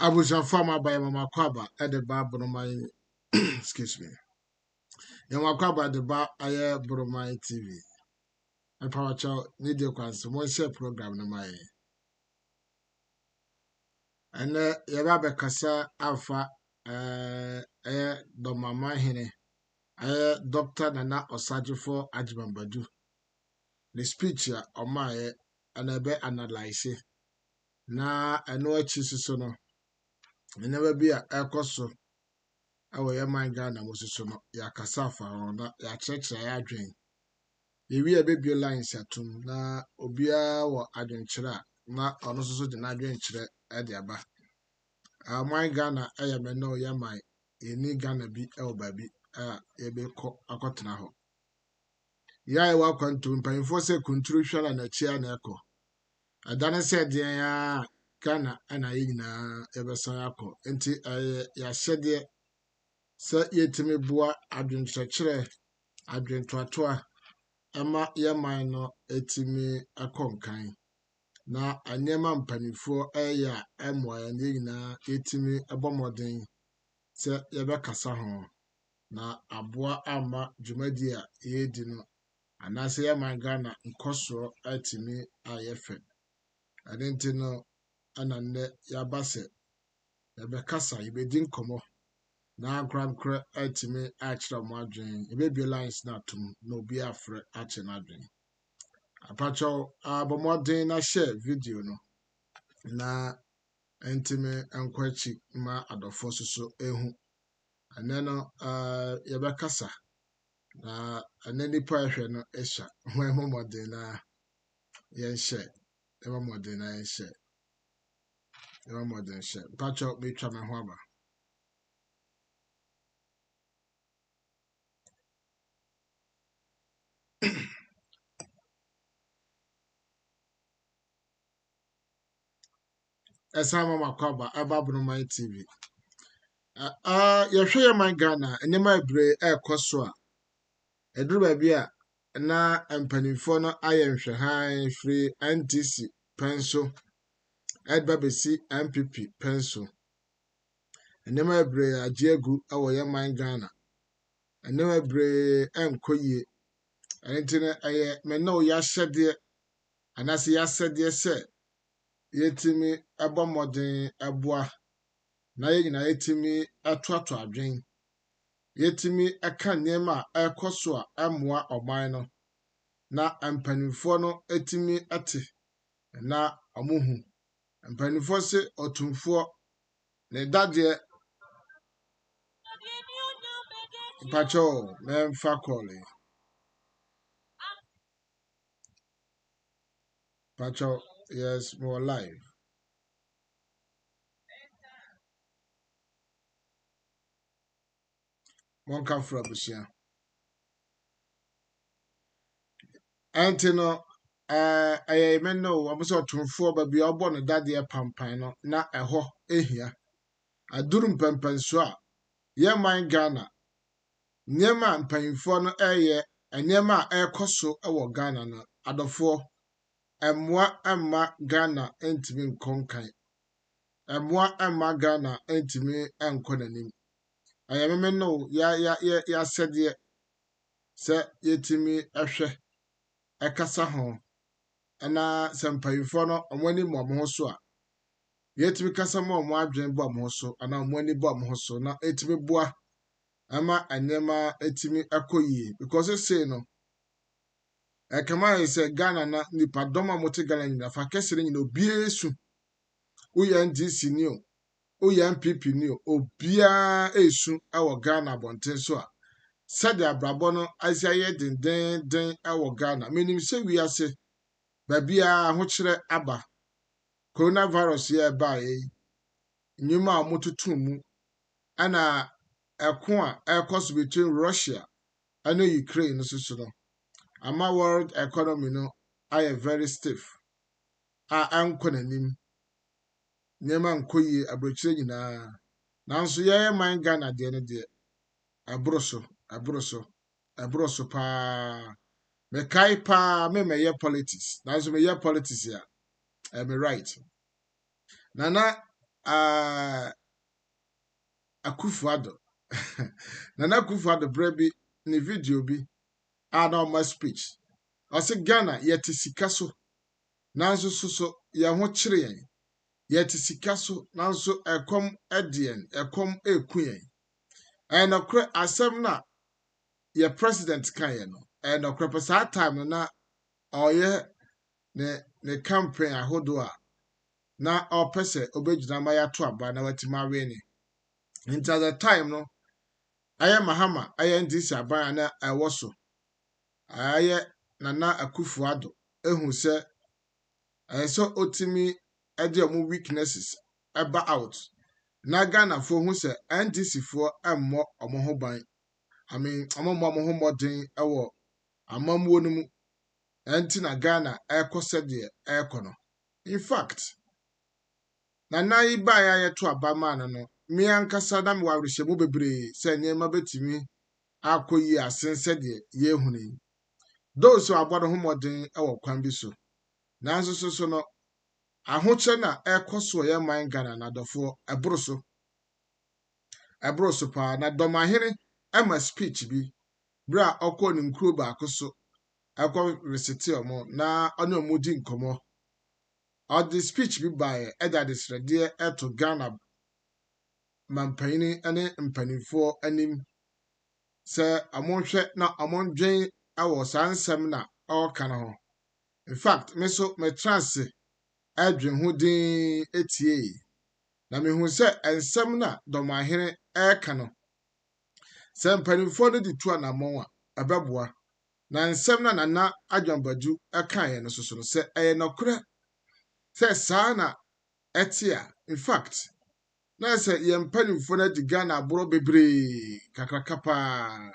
Abuja farmer by Mama Kwaba at the bar Bromai. Excuse me. Yama Kwaba the bar Aye Bromai TV. And Power Chow need your consent. One share program no my. And Yababe Kasa Alpha Dormaa Hene Dr. Nana Osagyefoɔ Agyemang Badu. The speech ya Omae and a be analyze na eno achi so no. Never be a ekoso. Awo ye man Ghana mosusu no ya kasafa ho na ya kyerɛkyerɛ ya adwen yewi a bebio lines atum na obia wo adwenkyerɛ na ɔno so de na adwenkyerɛ de aba man Ghana ɛyɛ me no ya man eni Ghana bi ɛwɔ baabi a yɛbɛkɔ akɔtena hɔ ya ɛwɔ akwantu mpanyimfo sɛ kunturu hwala na chia na ɛkɔ adane sɛ deɛ ya Ghana ana yɛ nyinaa yɛbɛsan akɔ enti ya hyɛdeɛ sɛ yɛtumi boa adwenkyerɛkyerɛ adwentoatoa ɛma yɛman no etimi akɔnkan na anyema mpanimfoɔ ɛyɛ a ɛmoa yɛn nyinaa yɛtimi ɛbɔmɔden sɛ yɛbɛkasa ho na aboa ama dwumadi a yɛdi no anaasɛ yɛman Ghana nkɔsoɔ atimi ayɛfɛ ɛdenti no ana nnɛ yɛaba sɛ yɛbɛkasa yɛbɛdi nkɔmmɔ na ankra atimi akyerɛ mo adwen ebebie lines na atum na obi afrɛ akyerɛ na adwen apacho abomodin na share video no na entimi enkwachi ma adofo soso ehu ane no yebekasa na ane nipa ehwe no ehya ho emomodin na yen share emomodin na yen share emomodin share pacho betwa me ho aba esa mama kwaba eba Bromai TV yehwe ye man Ghana enema ebre ekoso a eduru baabi a na mpanimfo no ayɛ nhwɛhan free NTC penso edba besi MPP penso enema ebre agye agu awɔ yɛ man Ghana enema ebre enkoyie entine ɛyɛ me no ya hyɛdeɛ anase ya sɛdeɛ sɛ yɛtimi ɛbɔ mmɔden ɛboa na yɛ nyina yɛtimi ɛtoato adwen yɛtimi ɛka nneɛma a ɛkɔ so a ɛmoa ɔman no na mpanimfoɔ no etimi ɛte na ɔmohu mpanimfoɔ se ɔtumfoɔ ne dadeɛ pacho memfa kɔle pacho yes more live monka fra busia anti no me no abuso ɔtumfoɔ ba bia ɔbɔ no dadeɛ pampan no na ɛhɔ ehia aduru mpampanso a yɛ man Ghana nneɛma mpanyimfoɔ no ɛyɛ nneɛma a ɛkɔ so ɛwɔ Ghana no adɔfoɔ ɛmoa ɛma Ghana entimi nkɔnkan ɛmoa ɛma Ghana entimi ɛnkɔ n'anim me no ya sɛdeɛ sɛ yɛtimi ɛhwɛ ɛkasa ho ɛna sɛ mpanyimfoɔ no ɔmo ani ma ɔmo ho so a yɛtimi kasa ma ɔmo adwen bɔ ɔmo ho so ana ɔmo ani bɔ ɔmo ho so na etimi boa ama nneɛma etimi ɛkɔ yie because say no ɛkama yɛ sɛ Ghana na nipa dɔm a mote Ghana nyina fa kɛse nyina obie su woyɛ NDC ni o woyɛ MPP ni o obia esu ɛwɔ Ghana abɔnten so a sɛde abrabɔ no asi ayɛ dendenden ɛwɔ Ghana menim sɛ wiase baabi a ho kyerɛ aba coronavirus yɛ ba yi nyuma a motutu mu ana ɛko a ɛkɔ so between Russia and Ukraine no so no ama world economy no ayɛ very stiff a ɛnkɔ n'anim nneɛma nkɔ yie aburokyire nyinaa nanso yɛyɛ man Ghana deɛ no deɛ ɛboro so paa mekae paa mɛyɛ politics nanso mɛyɛ politics a me right nana Akufo-Addo Nana Akufo-Addo brebi ni video bi ana ma speech ose Ghana yete sika so nanso so ye ho kire yen yete sika so nanso ekom edien ekom ekuyen enokre asem na ye president kan ye no enokre pesa time na oye ne campaign ahodo a na opese obegyina ma ya to aba na watima we ni at the time no aye mahama aye ndisi aban na ewo so aye Nana Akufo-Addo ehu se so otimi ede omu weaknesses eba out na Ghana fo hu se NDC fo emmo omo ho ban I mean omo ho modern ewo amamuo no mu enti na Ghana ekose de ekono in fact Nana iba ya to abama no mi ankasa na me wawrehye mu bebre se nyema betimi akoyi asense de ye huni those who abodo ho modern ewo kwan bi so nanso so no ahoche na ekoso ye man Ghana na dofo ebroso pa na Dormaa Hene ema speech bi bra okọ ni nkuro ba akoso ekọ resiti omo na oni omudi nkomo or the speech bi by eda desrede eto Ghana mampani ene mpanifo anim se amonhwe na amondwen awo sansem na oka na ho in fact me trance adwen ho din etie na me hu se ensem na Dormaa Hene eka no se mpanifo no di tu anamon a abeboa na ensem na Nana Agyemang Badu eka ye no so no se nokre se saa na etia in fact na se ye mpanifo na di Ghana aboro bebre kakrakapa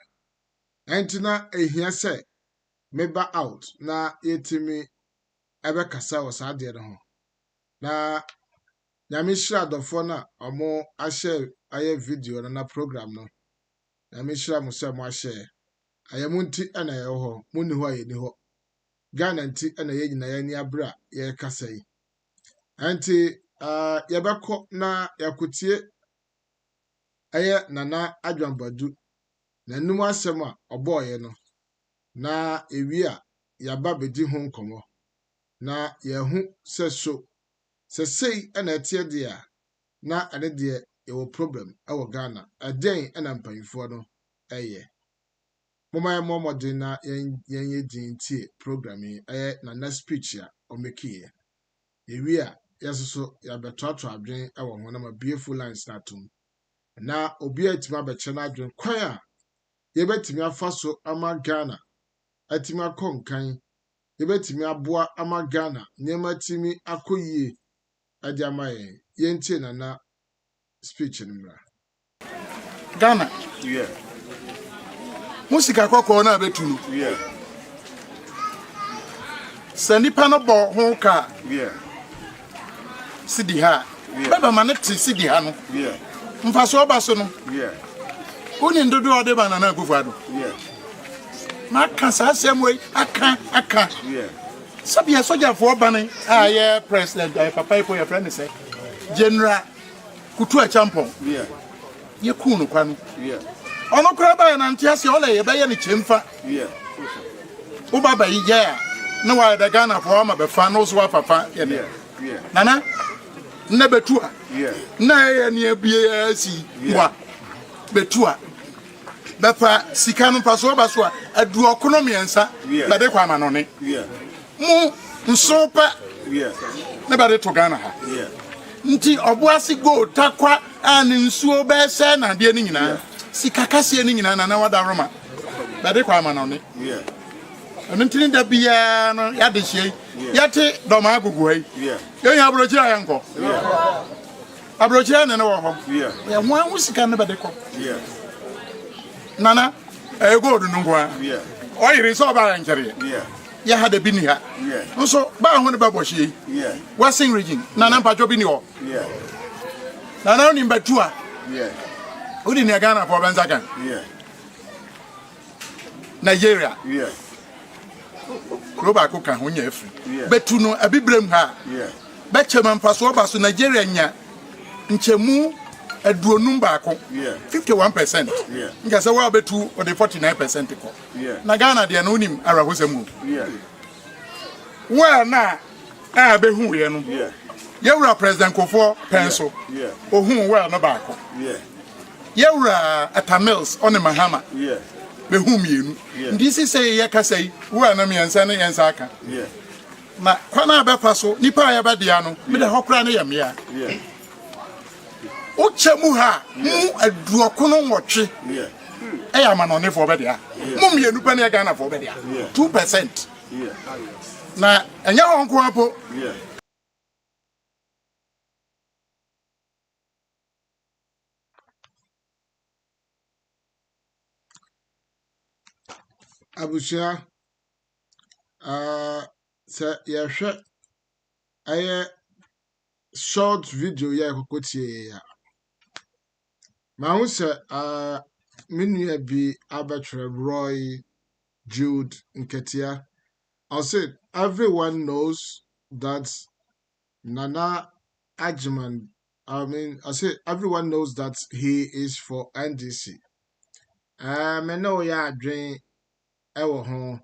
entina ehia se meba out na yetimi ebe kasa Osadeɛ no ho na nyame hira adofo na omo ahye aye video na program no nyame hira mo se mo ahye ayamunti ana ye ho munni ho aye ni ho Ghana nti ana ye nyina ye ni abra ye kasa yi anti yebekọ na yakotie aye Nana Agyemang Badu na num asem a oboye no na ewi a yaba bedi ho nkomo na yehu se sei na etie de a na ane de ewo problem ewo Ghana aden na mpanifo no eye moma modern na yenye dintie program yi Nana speech a omekie ewi a yesoso yabetoato adwen ewo ho na ma beautiful lines na tum na obi atima beche na adwen kwan a yebetimi afaso ama Ghana atimi akonkan yebetimi aboa ama Ghana nyema timi akoyie ade ama yentie Nana speech nimra Ghana musika kokko na betunu sanipa no bo ho ka sidi ha baba mane ti sidi ha no mfaso obaso no oni ndodo ode ba Nana Akufo-Addo maka asem we aka sabia Osagyefoɔ bane aye president papa ipo your friend say general kutu achampon ye kunu kwa no ono kura ba na ntiase ole ye be ye ne chemfa wo baba yi ya na wa da Ghana fo ma be fa no so wa papa ye ne Nana na betua na ye ne abie asi wa betua befa sika no paso baso a adu economy ensa be de kwa manone mu nsopa na be de to Ghana ha nti obuasi go takwa an nsuo be se na de ni nyina sika kase ni nyina na wada roma be de kwa manone ntini da bia no ya de hie yate Dormaa agugu ai ye abrochira yanko abrochira ne wo ho ya ho an sika ne be de ko Nana go do ngwa o yiri so ba nkere ya ha de bi ni ha nso ba ho ne ba bohye Western region Nana mpacho bi ni ho Nana oni mbatua odi ni Ghana for benzakan Nigeria Roba ko kan ho nya afri betu no abibrem ha be chema mpaso oba so Nigeria nya nchemu aduonum baako 51%. Nka say wa betu o de 49% ko. Na Ghana de na onim arahosam. Wa na a behu ye no. Yewura President Kofo Penso. Ohun wa no baako. Yewura Atamils on Mahama. Behu mienu. Ndisi say ye ka say wa na miensa na yensa aka. Na kwana abefa so nipa ya badia no me de hokra na yemia. Ochemu ha mu aduokono nwotwe eya manone for bedia mu mienu pa na Ghana for bedia 2%. Na enya honko apo Abusia se yehwe aye short video ya kokotie ya ma hu se menu bi abetre Roy Jude Nketia. I said everyone knows that Nana Agyemang, I said everyone knows that he is for NDC. Me know ya adwen ewo ho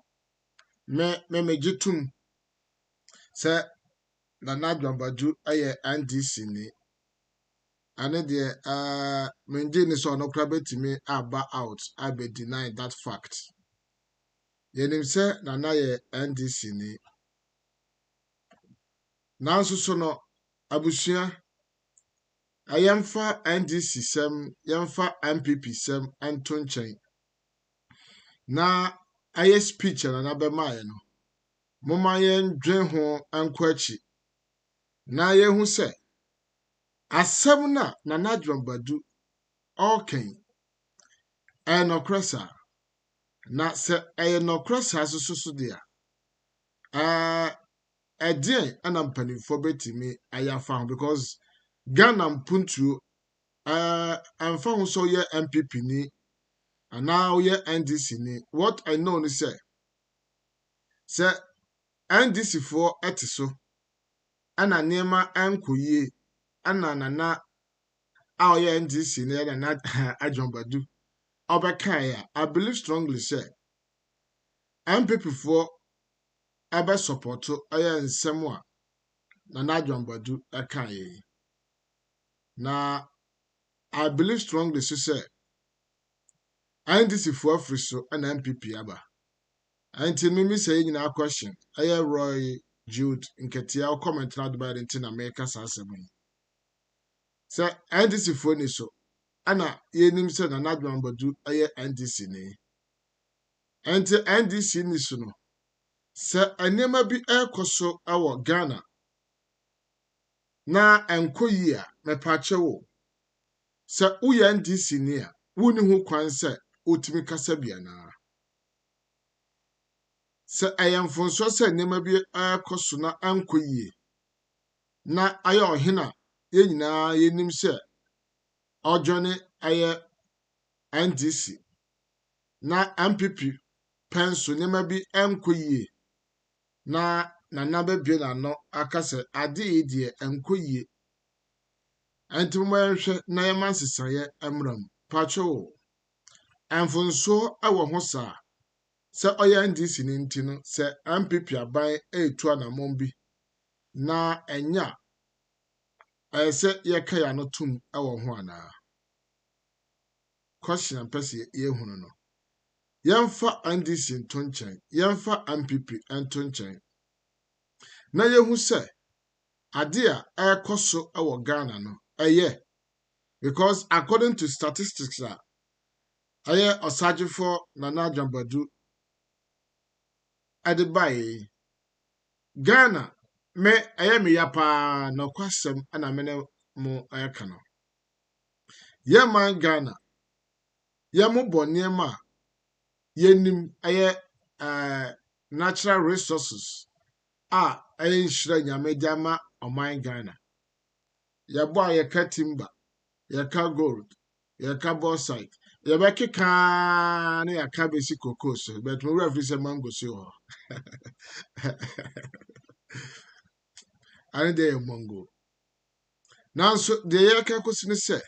me jitum se Nana Agyemang Badu aye NDC ni ane de me ndi ni so no kra betimi aba out I be deny that fact. Yenim se Nana ye NDC ni nanso so no abusua ayemfa NDC sem yemfa MPP sem ento nchen na aye speech na be mae no moma yen dwen ho anko achi na ye hu se asem na Nana Agyemang Badu okay enokrasa na se enokrasa so dia edin anampanifo betimi ayafa ho because Ghana mpuntu amfa ho so ye MPP ni ana ye NDC ni. What I know ni say NDC for etiso ana niema ankoyie ana Nana a ye NDC ni Nana Agyemang Badu obeka ya. I believe strongly say MPP for ebe support aye nsem a Nana Agyemang Badu eka ye. Na I believe strongly say NDC for free so and MPP aba. Anti mimi say nyina question. Aye Roy Jude Nketia o comment na do in America sa asem. Say NDC for ni so ana yenim say Nana Agyemang Badu aye NDC ni. Anti NDC ni so no. Say anema bi ekoso awo Ghana na enkoyi a mepache wo. Say uye NDC ni a wuni hu kwan say otimi kasa bia na. Se ayamfonso se nema bi akoso na ankoyie na aye ohena ye nyina yenim se ojone aye NDC na MPP penso nema bi ankoyie na Nana bebie na no akase ade edie ankoyie antimo ehwe na yemansisaye emram pacho amfonso awo ho sa se oya NDC ni ntino se MPP aban etu anamon bi na enya se yeka ya no tum ewo ho ana question ampese ye hunu no yemfa NDC ntonchen yemfa MPP ntonchen na yehu se ade a ekoso ewo Ghana no eye because according to statistics aye Osagyefoɔ Nana Agyemang Badu adebaye Ghana me aye me yapa no kwasem ana mene mo ayaka no ye man Ghana ye mo bone ma yenim aye natural resources aye nhira nyame diama oman Ghana ye bo aye ka timber ye ka gold ye ka bauxite ye be keka na ya ka besi kokos but mo referee say mango si ho ani dey mango Nanso de yɛka kosi ne sɛ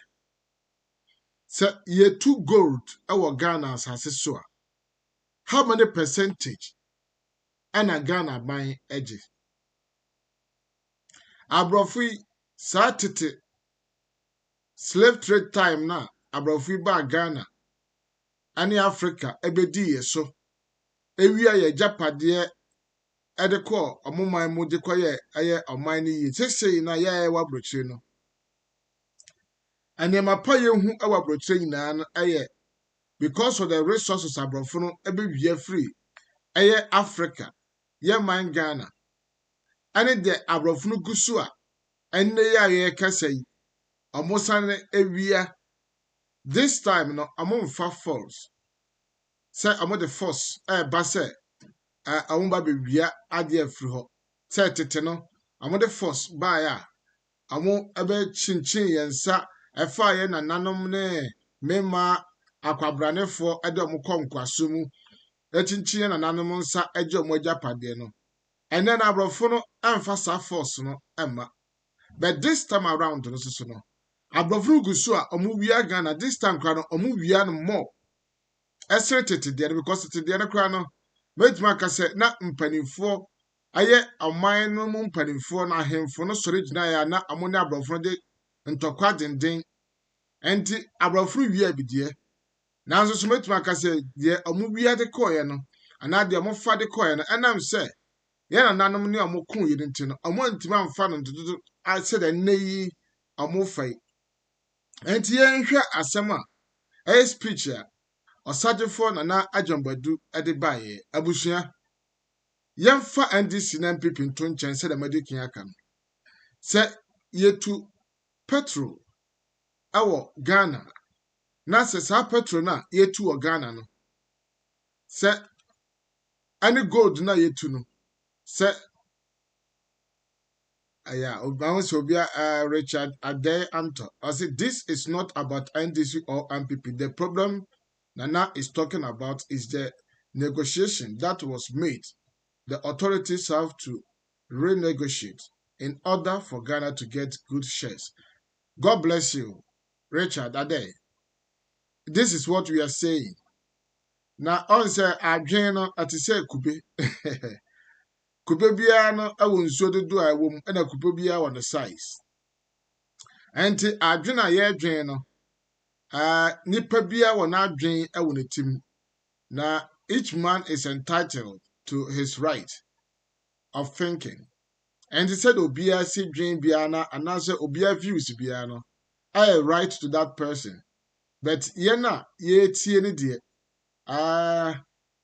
yɛtu gold ɛwɔ Ghana asase so a, how many percentage ɛna Ghana ban agye? Aborɔfo yi saa tete slave trade time na aborɔfo yi baa Ghana ɛne Africa ɛbɛdii yɛ so ewia yɛ agyapadeɛ ɛde kɔɔ ɔmoman mu de kɔyɛ ɛyɛ ɔman no yie sesei na yɛwɔ aburokyire no nneɛma pa yɛhu ɛwɔ aburokyire nyinaa no ɛyɛ because of the resources aborɔfo no ɛbɛwia free ɛyɛ Africa yɛman Ghana ɛne deɛ aborɔfo no gu so a ɛnnɛ yi a yɛrekasa yi ɔmo sane ewia this time no ɔmo mfa force sɛ ɔmo de force ɛɛba sɛ ɔmo ba bewia adeɛ afiri hɔ sɛ tete no ɔmo de force baeɛ a ɔmo ɛbɛkyinkyin yɛn nsa ɛfa yɛn nananom ne mmarima akwabranefoɔ ɛde ɔmo kɔ nkoaso mu ɛkyinkyin yɛn nananom nsa ɛgye ɔmo agyapadeɛ no ɛnɛ na aborɔfo no ɛmfa saa force no ɛmma but this time around no soso no aborɔfo no gu so a ɔmo wia Ghana this time koraa no ɔmo wia no more ɛsere tete deɛ no because tete deɛ no koraa no mɛtumi aka sɛ na mpanimfoɔ ayɛ ɔman no mu mpanimfoɔ na ahemfo no sɔre gyinaeɛ a na ɔmo ne aborɔfo no de ntɔkwa denden ɛnti aborɔfo no wia bideɛ nanso so mɛtumi aka sɛ deɛ ɔmo wia de kɔɔeɛ no anaa deɛ ɔmo fa de kɔɔeɛ no ɛnam sɛ yɛn nananom ne ɔmo koo yi no nti no ɔmo antumi amfa no ntotodo sɛdeɛ nnɛ yi ɔmo fa yi ɛnti yɛnhwɛ asɛm a ɛyɛ speech a Osagyefoɔ Nana Agyemang Badu ɛde baeɛ abusua yɛmfa NDC na MPP nto nkyɛn sɛdeɛ madi kan aka no sɛ yɛtu petrol ɛwɔ Ghana na sɛ saa petrol no a yɛtu wɔ Ghana no sɛ ɛne gold no a yɛtu no sɛ Richard Ade Anto I said this is not about NDC or MPP. The problem Nana is talking about is the negotiation that was made. The authorities have to renegotiate in order for Ghana to get good shares. God bless you, Richard Ade. This is what we are saying. Now, on say adwene no ati say kube. Kube biara no ɛwɔ nsuo dodo a ɛwɔ mu ɛna kube biara wɔ ne size. Ɛnti adwene a yɛdwene no nipa biara wɔ n'adwene ɛwɔ ne tim. Na each man is entitled to his right of thinking. And he said obiara si dwene biara na anaasɛ obiara views biara no ɛyɛ right to that person. But yɛn a yɛtie ne deɛ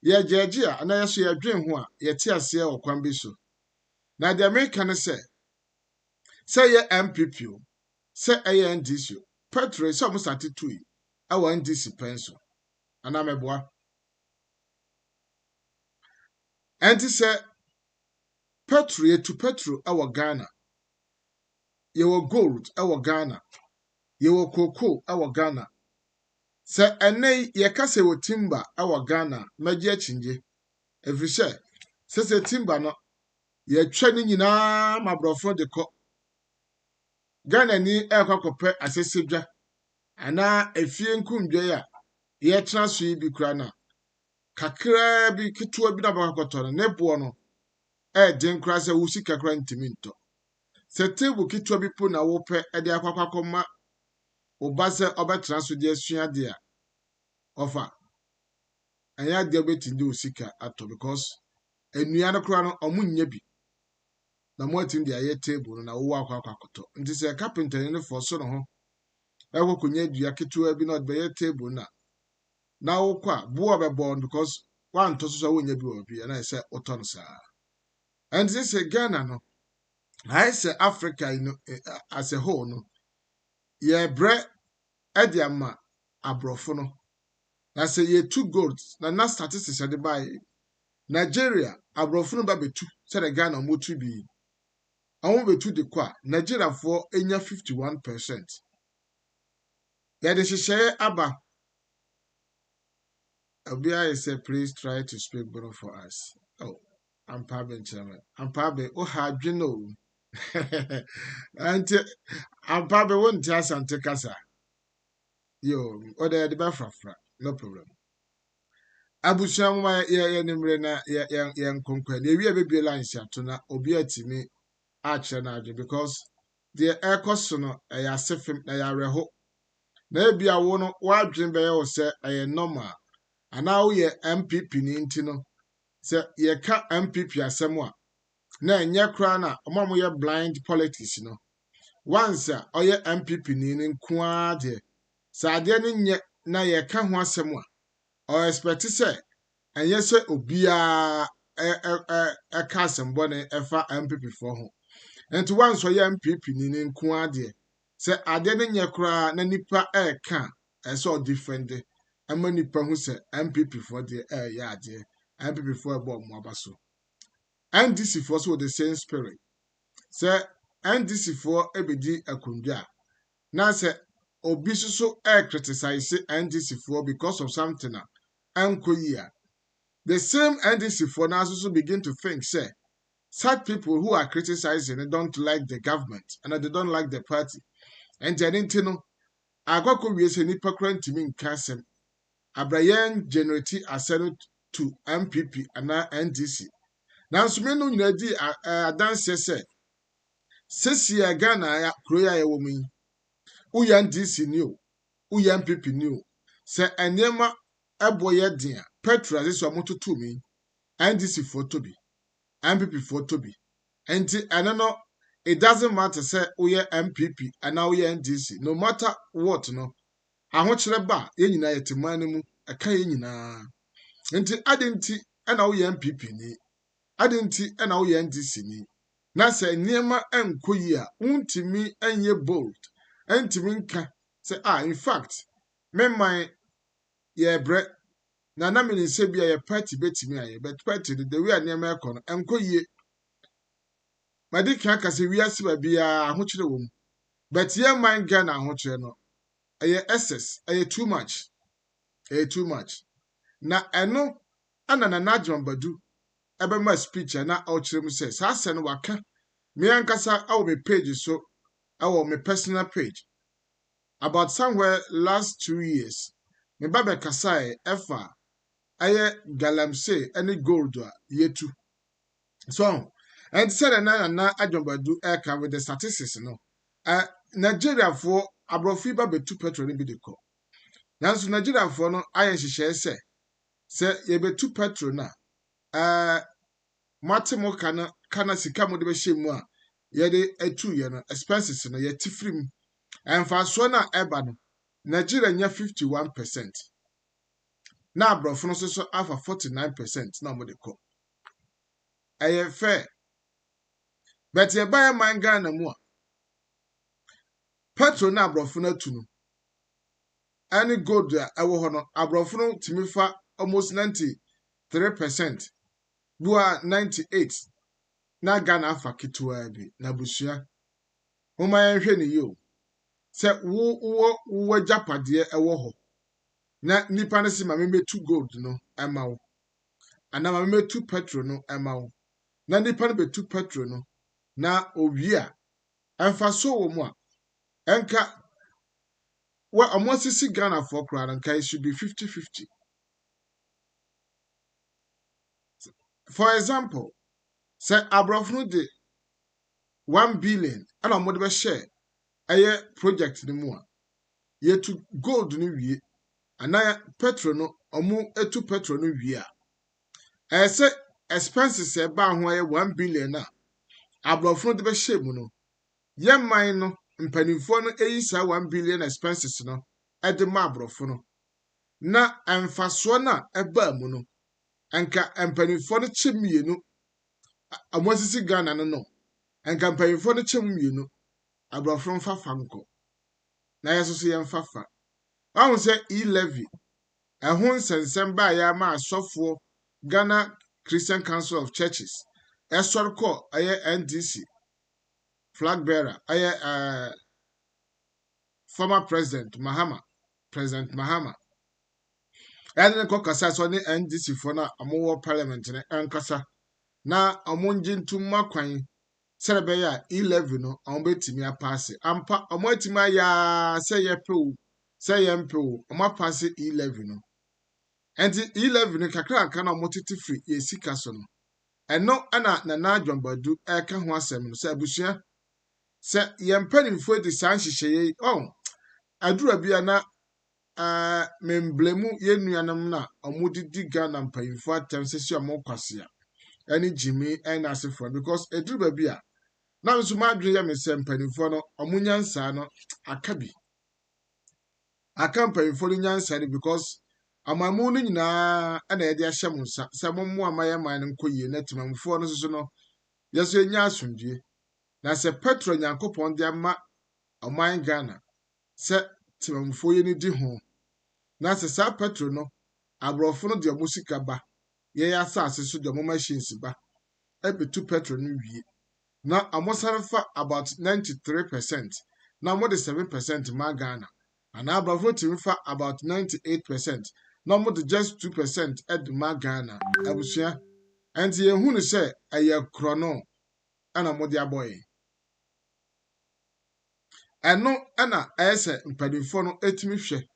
yɛgyegye a anaa yɛso yɛdwene ho a yɛte aseɛ wɔ kwan bi so. Na deɛ meka ne sɛ yɛ MPP o sɛ ɛyɛ NDC o petrol sɛ ɔmo start to yi ɛwɔ NDC pɛn so anaa mɛboa. Ɛnti sɛ petrol yɛtu petrol ɛwɔ Ghana yɛwɔ gold ɛwɔ Ghana yɛwɔ cocoa ɛwɔ Ghana sɛ ɛnɛ yɛka sɛ wɔ timber ɛwɔ Ghana mɛgye akyingye ɛfiri sɛ timber no yɛtwa ne nyinaa ma aborɔfo de kɔ Ghana ni ɛkɔ akɔpɛ asɛsɛdwa anaa efie nkundwa a yɛtena so yi bi kura na kakra bi ketewa bi na bakɔtɔ no ne boɔ no ɛden kura sɛ wo sika kura ntimi ntɔ sɛ table ketewa bi po na wopɛ ɛde akɔkɔma oba sɛ ɔbɛtena so de asua de a ɔfa ɛnyɛ adeɛ bɛtindi wo sika atɔ because ennua no kura no ɔmo nya bi na mo atim de ayɛ table no na wo akɔkɔtɔ nti sɛ carpenter ne fo so no ho ɛkɔ konya dua ketewa bi na ɔde bɛyɛ table na wokɔ a bo ɔbɛbɔ because wantɔ so wonya bi wɔ bi ɛna sɛ wotɔ no saa ɛnti sɛ Ghana no ayɛ sɛ Africa no as a whole no yɛbrɛ ɛde ama aborɔfo no na sɛ yɛtu gold na statistics ɛde baeɛ Nigeria aborɔfo no ba betu sɛ Ghana ɔmo tu bi ɔmo betu de kɔ a Nigeriafoɔ enya 51%. Yɛde hyehyɛeɛ aba Obia said, please try to speak better for us. Oh, I'm probably Oha Jino. Anti ampabe won't asante kasa. Yo, or the bafrafra, no problem. Abushamwa ye nimre na ye nkonkwa. The we be lines ya to na obi atimi ache na adwe because the ekoso no ya sefem na ya reho. Na ebia wo no wadwen be ye se normal. Ana wo ye MPP ni nti no se ye ka MPP asem a na enye kra na omamo ye blind politics no. Once oye MPP ni nko ade. Sa ade ni nye na ye ka ho asem a or expect say enye se obia ka asem bone efa MPP for ho. Enti once oye MPP ni nko ade. Se ade ni nye kra na nipa ka so different ama nipa hu se MPP for the ya ade. MPP for ebo mo abaso. NDC for so the same spirit. Se NDC for ebedi akundua. Na se obi so criticize NDC for because of something anko. The same NDC for now also begin to think say such people who are criticizing and don't like the government and they don't like the party. And janintino agwako we se nipa kra ntimi nkasem abrayan generate asero to MPP and NDC. Now so me no nyina di adanse se sesi Ghana ya kroya ye womi uya NDC ni o uya MPP ni o se enema eboye dia petrol aseso amototo mi NDC for tobi MPP for tobi enti no it doesn't matter say uya MPP and now uya NDC no matter what no ahokyere ba ye nyina yetimane mu aka ye nyina enti adenti na uya MPP ni adenti na uya NDC ni na se niema enkoyi a untimi enye bold entimi nka say in fact me man ye bre na me nse bia ye party betimi aye but party the way niema ekọ no enkoyi madi kan ka se wiase ba bia ahokyere wom but ye man ga na ahokyere no aye excess aye too much na eno ana na Agyemang Badu ebe ma speech na o kyerem say sa se no waka me ankasa awo me page so awo me personal page about somewhere last 2 years me baba kasai efa aye Galamsey any gold yetu so and said na Agyemang Badu eka with the statistics no Nigeria for abrofi ba betu petrol ni bi de ko nanso Nigeria for no aye hihye se ye betu petrol na matemo kana sika mo de be hyemu a ye de atu ye no expenses no ye tifrim emfa so na eba no Nigeria nya 51% na abrofo no so afa 49% na mo de ko eye fair but ye buy manga na mu a petrol na abrofo no atu no any gold a ewo ho no abrofo no timifa almost 93% bua 98 na Ghana afa ketewa bi na busua homa yenhwe ne yo se wo japade ewo ho na nipa ne se ma memetu gold no ema wo ana ma memetu petrol no ema wo na nipa ne betu petrol no na owie a emfa so wo mu a enka wa amosisi Ghana for kra nka it should be 50-50. For example, say abrofno de 1 billion ana mo de be share aye project ni mu a ye to gold ni wie ana petrol no omu etu petrol no wie a say expenses e ba ho aye 1 billion na abrofno de be share mu no ye man no mpanimfo no eyi sa 1 billion expenses no e de ma abrofo no na emfaso na e ba mu no anka mpanimfo no chemienu amosisi Ghana no enka mpanyimfo no kyem mienu abrofo mfafa nko na yesoso ye mfafa ahun se e-levy ehun sensem ba ya ma asofo Ghana Christian Council of Churches esorko aye NDC flag bearer aye former president Mahama and ko kasa so ni NDC for na amowo parliament ne enkasa na omonjintum makwan Serebeya 11 no on betimi apase ampa omotima ya say ye pe say ye mpe omo pass 11 no enti 11 kakra aka na motiti free ye sika so no eno ana na Badu eka ho asem no say abusua say ye mpanimfo di san hihye adura bia na memblemu ye nuanam na omodidi Ghana mpanimfo atem sesi omokwase ani jimi and asefo because eduru bia na nso madwe ya mesem mpanimfo no omunyansa no akabi akampanimfo no nyansa no because amamu no nyina na ye de ahye mu nsa se mommo amaye man nkoyie na timamfo no so no yeso enya asundue na se petro nyankopon de ama oman Ghana se timamfo ye ni di ho na se sa petro no abrofo no de musika ba ye ya asase so de mo machines ba ebetu petro no wie na amosarfa about 93% na more than 7% ma Ghana and abrafo timfa about 98% na more than just 2% ed ma Ghana abusua enti ye hunu se eye krono ana mo de aboy eno ana ese mpadimfo no etimi hwe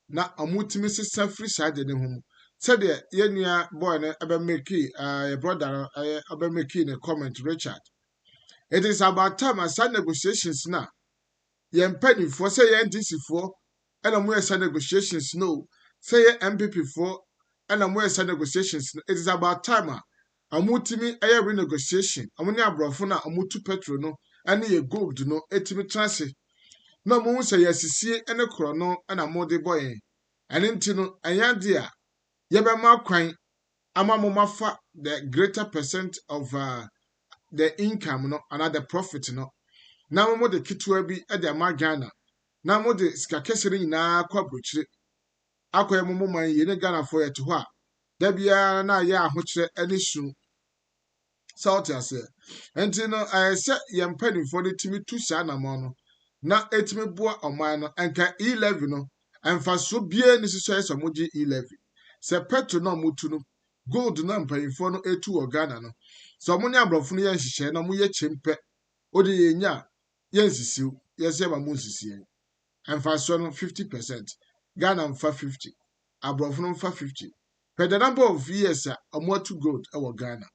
na amutimi sesa free side ne hum said the yenia boy no ebe make your brother ebe make in a comment Richard. It is about time as negotiations now. Yen penny for say yen DC for and I'm where negotiations no say MPP for and I'm where negotiations. It is about time. Amutimi air renegotiation. Amuni abrofuna amutu petro no and ye gold no etimi transi. No mo say yes and a chrono and a mode boy. And intino ayandia yebema kwan ama fa the greater percent of the income no another profit no na mo de kitwa bi e de ama Ghana na mo de skakesere nyina kwa brochire akoye mo man ye ne Ghana for yet ho a da bia na ye ahokyere ani su south ase enti no se ye mpanimfo de timi tu sha na mo no na etimi boa oman no enka 11 no emfa so bie ni so so moji 11 se petro no mutu no gold na mpanimfo no etu o Ghana no so mo ne abrofo no ye nhihye na mo ye chempe odi ye nya ye nsisiw ye se ba mo nsisiye emfa so no 50% Ghana mfa 50 abrofo no mfa 50 per the number of years amo to gold e wo Ghana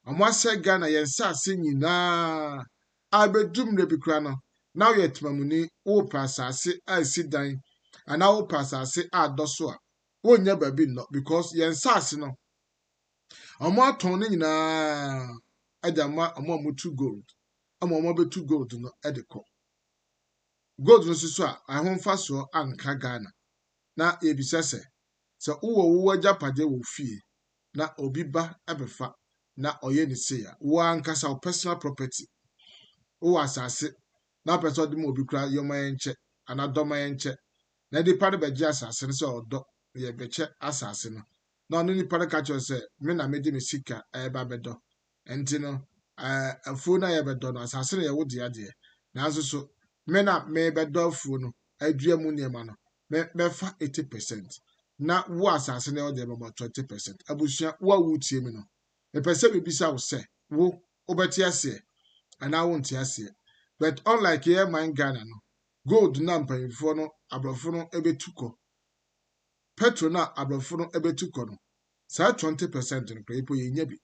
amo ase Ghana ye nsa ase nyina abedum re bikura no now ye tmamuni wo pasase a sidan ana wo pasase a doso a wonya babi no because ye nsa ase no amo aton ne nyina adama amo amutu gold amo betu gold no edeko gold no so a ahomfa so anka Ghana na ebisa se wo japade wo fie na obi ba ebefa na oye ni se ya wo ankasa wo personal property wo asase na person de mo obi kura yoma yenche ana doma yenche na di pare beje asase no se odo ye beche asase no na onu ni pare ka cho se me na me di me sika ba bedo enti no afu na ye bedo no asase no ye wo de ade na aso so me na me bedo afu no adua mu niema no me fa 80% na wo asase no de about 20% abusua wo awutie me no me pese be bisa wo se wo obeti ase ana wo nti ase but unlike here man Ghana no gold na mpanimfo no abrofo no ebetuko petro na abrofo no ebetuko no sa 20% no prepo ye nya bi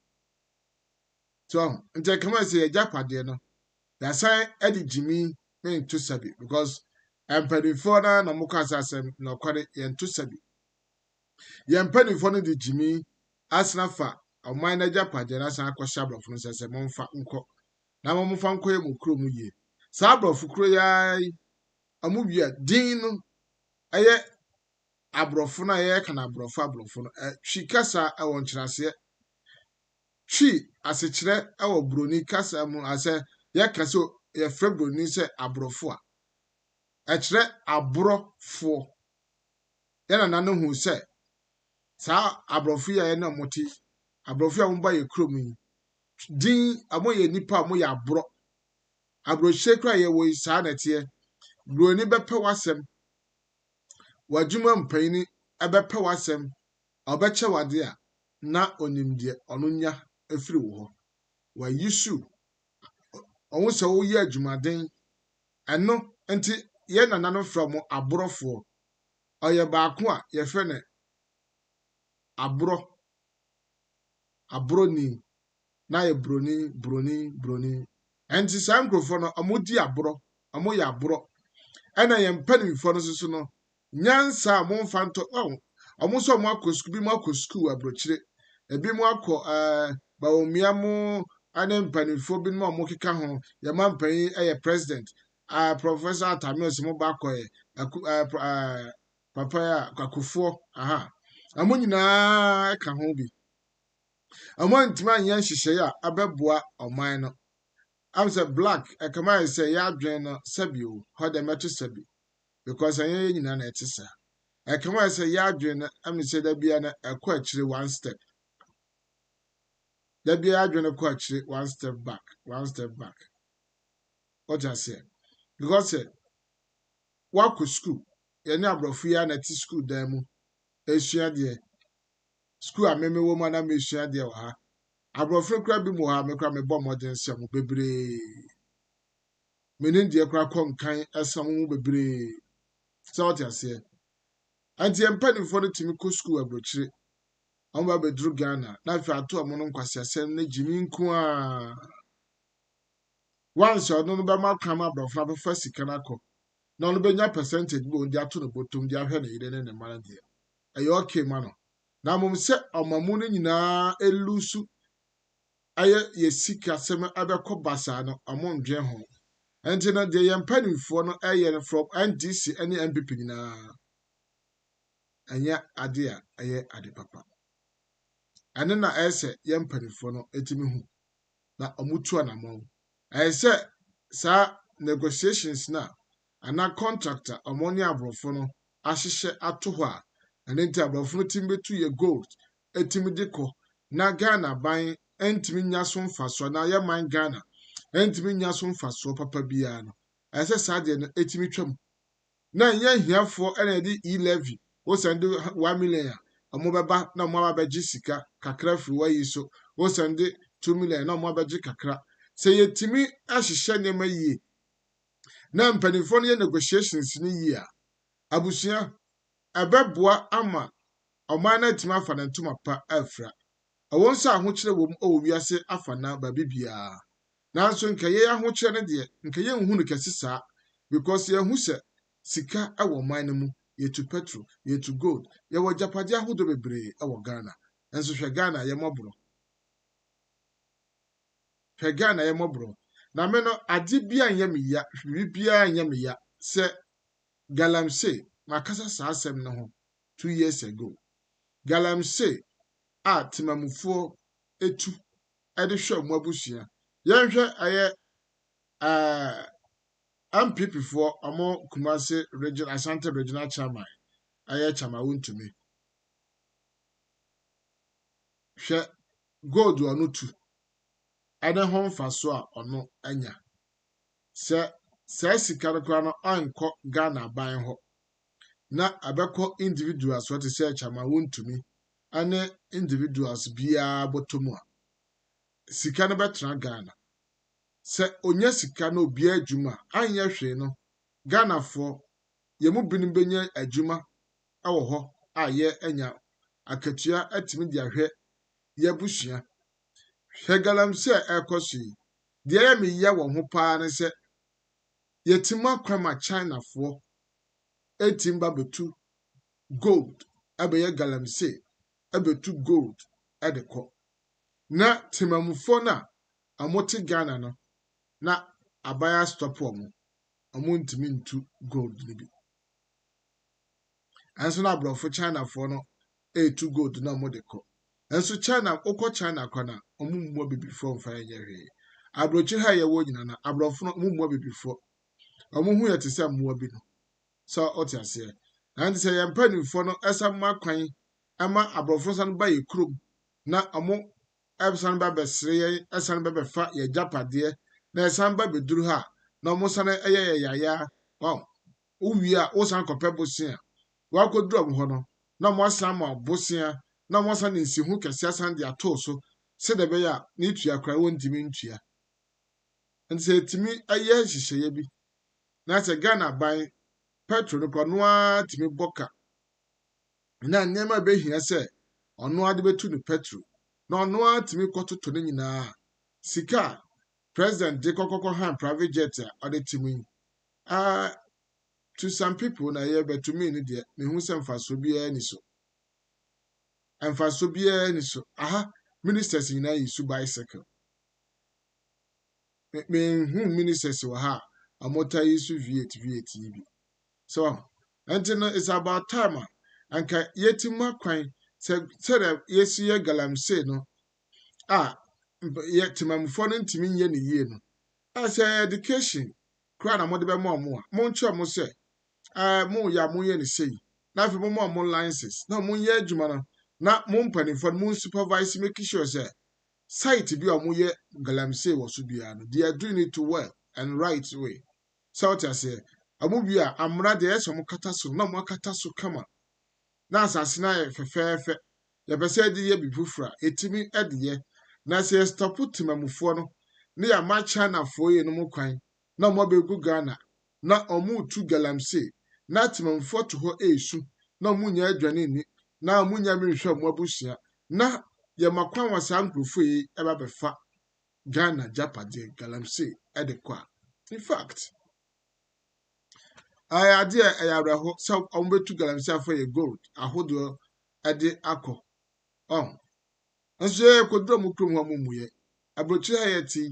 so nte kama se ye japade no ya sai edi jimi me nto sabi because mpanimfo na mukọ asasem na okware ye nto sabi ye mpanimfo no di jimi asnafa oman na japade na san akọhye abrofo no sese momfa nko na momfa nko ye mu kuro mu ye sa abrofo kuro ya amubia din no aye abrofo na ye kana abrofo no twi kasa awon kyerase twi asechire awo broni kasa mu ase ye kasa ye fra broni se abrofo a kyerɛ aborɔfo yana nanu hu sɛ saa abrofo ya na moti abrofo a mba ye krom yi din amoye nipa amoye abro abrohye kra ye wo saa nete broni bepe wasem wadwuma mpanyini ebepe wasem obeche wade a na onimde onunya efiri wo ho wa yisu ɔmo sɛ woyɛ adwumaden ɛno nti yɛn nananom from aborɔfoɔ ɔyɛ baako a yɛfrɛ no aborɔni na yɛ broni ɛnti saa nkurɔfoɔ no ɔmo di ɔmo yɛ aborɔ ɛna yɛn mpanimfoɔ no soso no nyansa a momfa ntɔ ɔmo nso ɔmo akɔ sukuu bi mo akɔ sukuu aburokyire ebi mo akɔ bawomia mo ane mpanimfoɔ bi mo a ɔmo keka ho yɛma mpanyin ɛyɛ president professor atamios mo ba akɔ papa ya kwakufoɔ ɔmo nyinaa ɛka ho bi ɔmo ntoma anyɛ nhyehyɛe a abɛboa ɔman no am sɛ black ɛkama yɛ sɛ yɛadwene no sɛbi o hɔ dɛ mɛto sɛbi because ɛnyɛ yɛ nyinaa na ɛte saa ɛkama yɛ sɛ yɛadwene no am sɛ da bia no ɛkɔ akyire one step da bia yɛadwene kɔ akyire one step back ɔgya sɛ because wakɔ school yɛne aborɔfo yi a na ɛte school dan mu esua deɛ school a meme wɔ mu na mesua deɛ wɔ ha aborɔfo kura bi mu wɔ ha mekura mebɔ mmɔden sɛ mo bebree menim deɛ kura kɔ nkan ɛsa mo bebree sɛ ɔte aseɛ anti mpanimfoɔ no tumi kɔ school aburokyire ɔmo ba beduru Ghana na afei ato ɔmo no nkwasiasɛm ne gyimi nko a once ɔno no bɛma kwan ma aborɔfo abɛfa sika no akɔ na ɔno bɛnya percentage bi ɔde ato no bɔtɔm de ahwɛ ne yere ne ne mma no deɛ ɛyɛ okay ma no na mmom sɛ ɔmamu no nyinaa elusu ayɛ yɛ sika sɛm abɛkɔ basaa no ɔmo ndwe ho ɛnti no deɛ yɛn mpanimfoɔ no ɛyɛ no from NDC ne MPP nyinaa ɛnyɛ ade a ɛyɛ ade papa ɛne na ɛyɛ sɛ yɛn mpanimfoɔ no etimi hu na ɔmo tu anamɔn ɛyɛ sɛ saa negotiations na ana contractor ɔmo ne aborɔfo no ahyehyɛ ato hɔ a ɛne nti aborɔfo no timi betu yɛ gold etimi de kɔ na Ghana ban ɛntimi nya so mfasoɔ na yɛ man Ghana ɛntimi nya so mfasoɔ papa biara no ɛyɛ sɛ saa deɛ no etimi twam na ɛnyɛ hiafoɔ ɛna yɛde e-levy wosɛnde 1 million a ɔmo bɛba na ɔmo abɛgye sika kakra firi wayi so wosɛnde 2 million na ɔmo abɛgye kakra sɛ yɛtimi ahyehyɛ nneɛma yie na mpanimfoɔ no yɛ negotiations no yie a abusua ɛbɛboa ama ɔman no atumi afa ne ntoma pa afira ɔwɔ nso ahokyerɛ wɔ mu ɔwɔ wiase afa na baabi biara nanso nka yɛn ahokyerɛ no deɛ nka yɛn nhu no kɛse saa because yɛn hu sɛ sika ɛwɔ ɔman no mu yɛtu petrol yɛtu gold yɛwɔ japade ahodoɔ bebree ɛwɔ Ghana nso hwɛ Ghana yɛmɔborɔ na me no ade bia nyɛ me ya biribiara nyɛ me ya sɛ Galamsey makasa saa asɛm no ho 2 years ago Galamsey a timamufoɔ etu ɛde hwɛ ɔmo abusua yɛnhwɛ ɛyɛ MPP foɔ ɔmo Kumasi region Asante regional chairman ɛyɛ Chamawuntumi hwɛ gold ɔno tu ɛne ho mfaso a ɔno anya sɛ saa sika no koraa no ɔnkɔ Ghana ban hɔ na abɛkɔ individuals wɔte sɛ Chamawuntumi ɛne individuals biara bɔtɔ mu a sika no bɛtena Ghana sɛ onya sika no obiara adwuma anyɛ hwee no Ghanafoɔ yɛmu binom benya adwuma ɛwɔ hɔ a yɛ anya akatua atumi de ahwɛ yɛabusua hwɛ Galamsey a ɛkɔ so yi deɛ ɛyɛ me yɛ wɔ ho paa ne sɛ yɛtumi akwama Chinafoɔ etim ba betu gold ɛbɛyɛ Galamsey ɛbɛtu gold ɛde kɔ na timamufoɔ no a ɔmo te Ghana no na abaya stop ɔmo ntumi ntu gold no bi ɛnso na aborɔfo Chinafoɔ no etu gold na ɔmo de kɔ ɛnso China okɔ China kɔ na ɔmo mmua bibifoɔ mfa yɛ hwee aborɔkyiri ha yɛwɔ nyina na aborɔfo no ɔmo mmua bibifoɔ ɔmo hu yɛ te sɛ mmoa bi no sɛ ɔte aseɛ nanti sɛ yɛn mpanimfoɔ no ɛsa mma kwan ɛma aborɔfo san ba yɛ kurom na ɔmo ɛsan ba bɛsere yɛn ɛsan ba bɛfa yɛ gyapadeɛ na ɛsan ba beduru ha na ɔmo san ɛyɛ yɛ yaya wowie a wosan kɔpɛ bosia wakɔduru ɔmo hɔ no na ɔmo asan ma bosia na ɔmo asan nsiho kɛse asan de atoo so sɛ de bɛyɛ a ne tua koraa wɔntumi ntua and say to me, a year she be. That's a Ghana by petrol, no noa to me boka. Na never be here, say, or no other to the petrol. No noa to me quarter to the Sika, President de Coco hand private jet or the to to some people, na ye but to me, me who send for so be any so. And for so be any so. Aha, ministers in a bicycle. Me who ministers were ha, a motor is VAT. So, until it's about time, and can yet in my quine said, yes, ye Galamsey no. Ah, yet to my phone to me any year no. I say education, crown a mother more. Moncha mo say, mo ya mo ye ni say. Now for more licenses, no moon ye jumana, not moon penny for moon supervise making sure, say. Sight be a moye Galamsey was Subiano. They are doing it well and right way. So I say, Amubia, I'm rather some catasso, no more catasso come. Now, Sassina, fair, the Bessie year be bufra, a timmy at the year. Now say, stop put to Mamufono, near my china for ye no more kind, no more be good Ghana, not or move to Galamsey, not to Mamfort to her age, no munya drainin, now munya me show more bushia, na ye makwan was uncle free ever befa Ghana Japade Galamsey adequa. In fact, I idea a raho so on to Galamsey for a gold, a hodo at the acco. Oh, and so could drum mumuye. A butcher tea.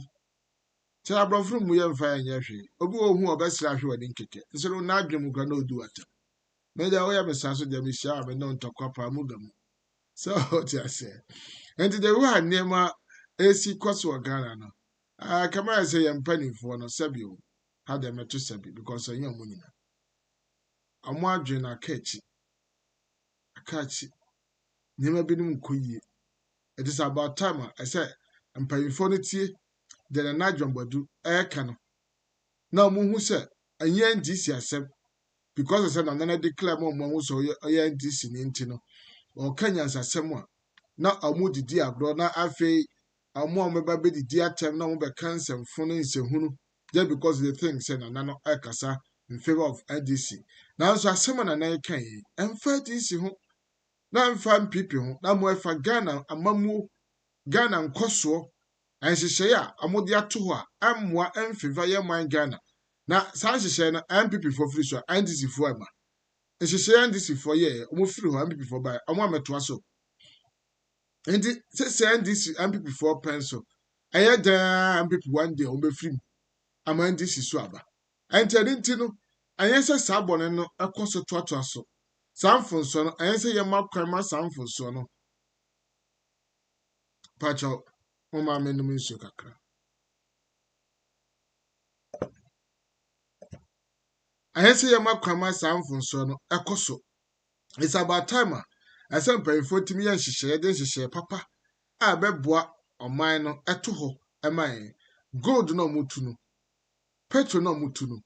Tell a brother from Muyan Fire Yashi, Obu who are best lash wedding kick. So now Jim Grano do it. Made away a message of the Michelle and non to copper mugam. So what I say. And the one near my AC Coswa Ghana. Come I say I'm penny for no Sabio. Had them to Sabi because I young money. I'm wondering a catchy. Never been kuyi. It is about time I said, I'm paying for it here. Then a Nigel Badu, air cannon. Now, Moon said, and yen this yourself because I said, I'm gonna declare more months or yen this in Intino or Kenyans as someone. Now, I moody dear brother, I feel a more maybe the dear term now by cancer and phone in Sehunu, just because the thing said Nano Akasa in favor of NDC. Now, so someone and I can, and for this, now I'm fine people, now more for Ghana and Mamu Ghana and Koso, and she say, I'm with the Atua, I'm more and favor your mind Ghana. Now, Sansi say, I'm people for free, so NDC for Emma. And she say, NDC for ye, almost free, I'm people by, I want me to also. And say NDC, I'm people for pencil. I had I'm people one day, be free. I'm NDC swabber. And Tedintino, I answer Sabon and a cost of Twatwaso. Samfon son, I answer your mouth crema Samfon son. Pacho, Oma Menumin Sukakra. I answer your mouth crema Samfon son, a coso. It's about time. I sent pay for me and she shared, then she share papa. I bet bois or mine at toho, am I? Gold no mutunu, petrol no mutunu.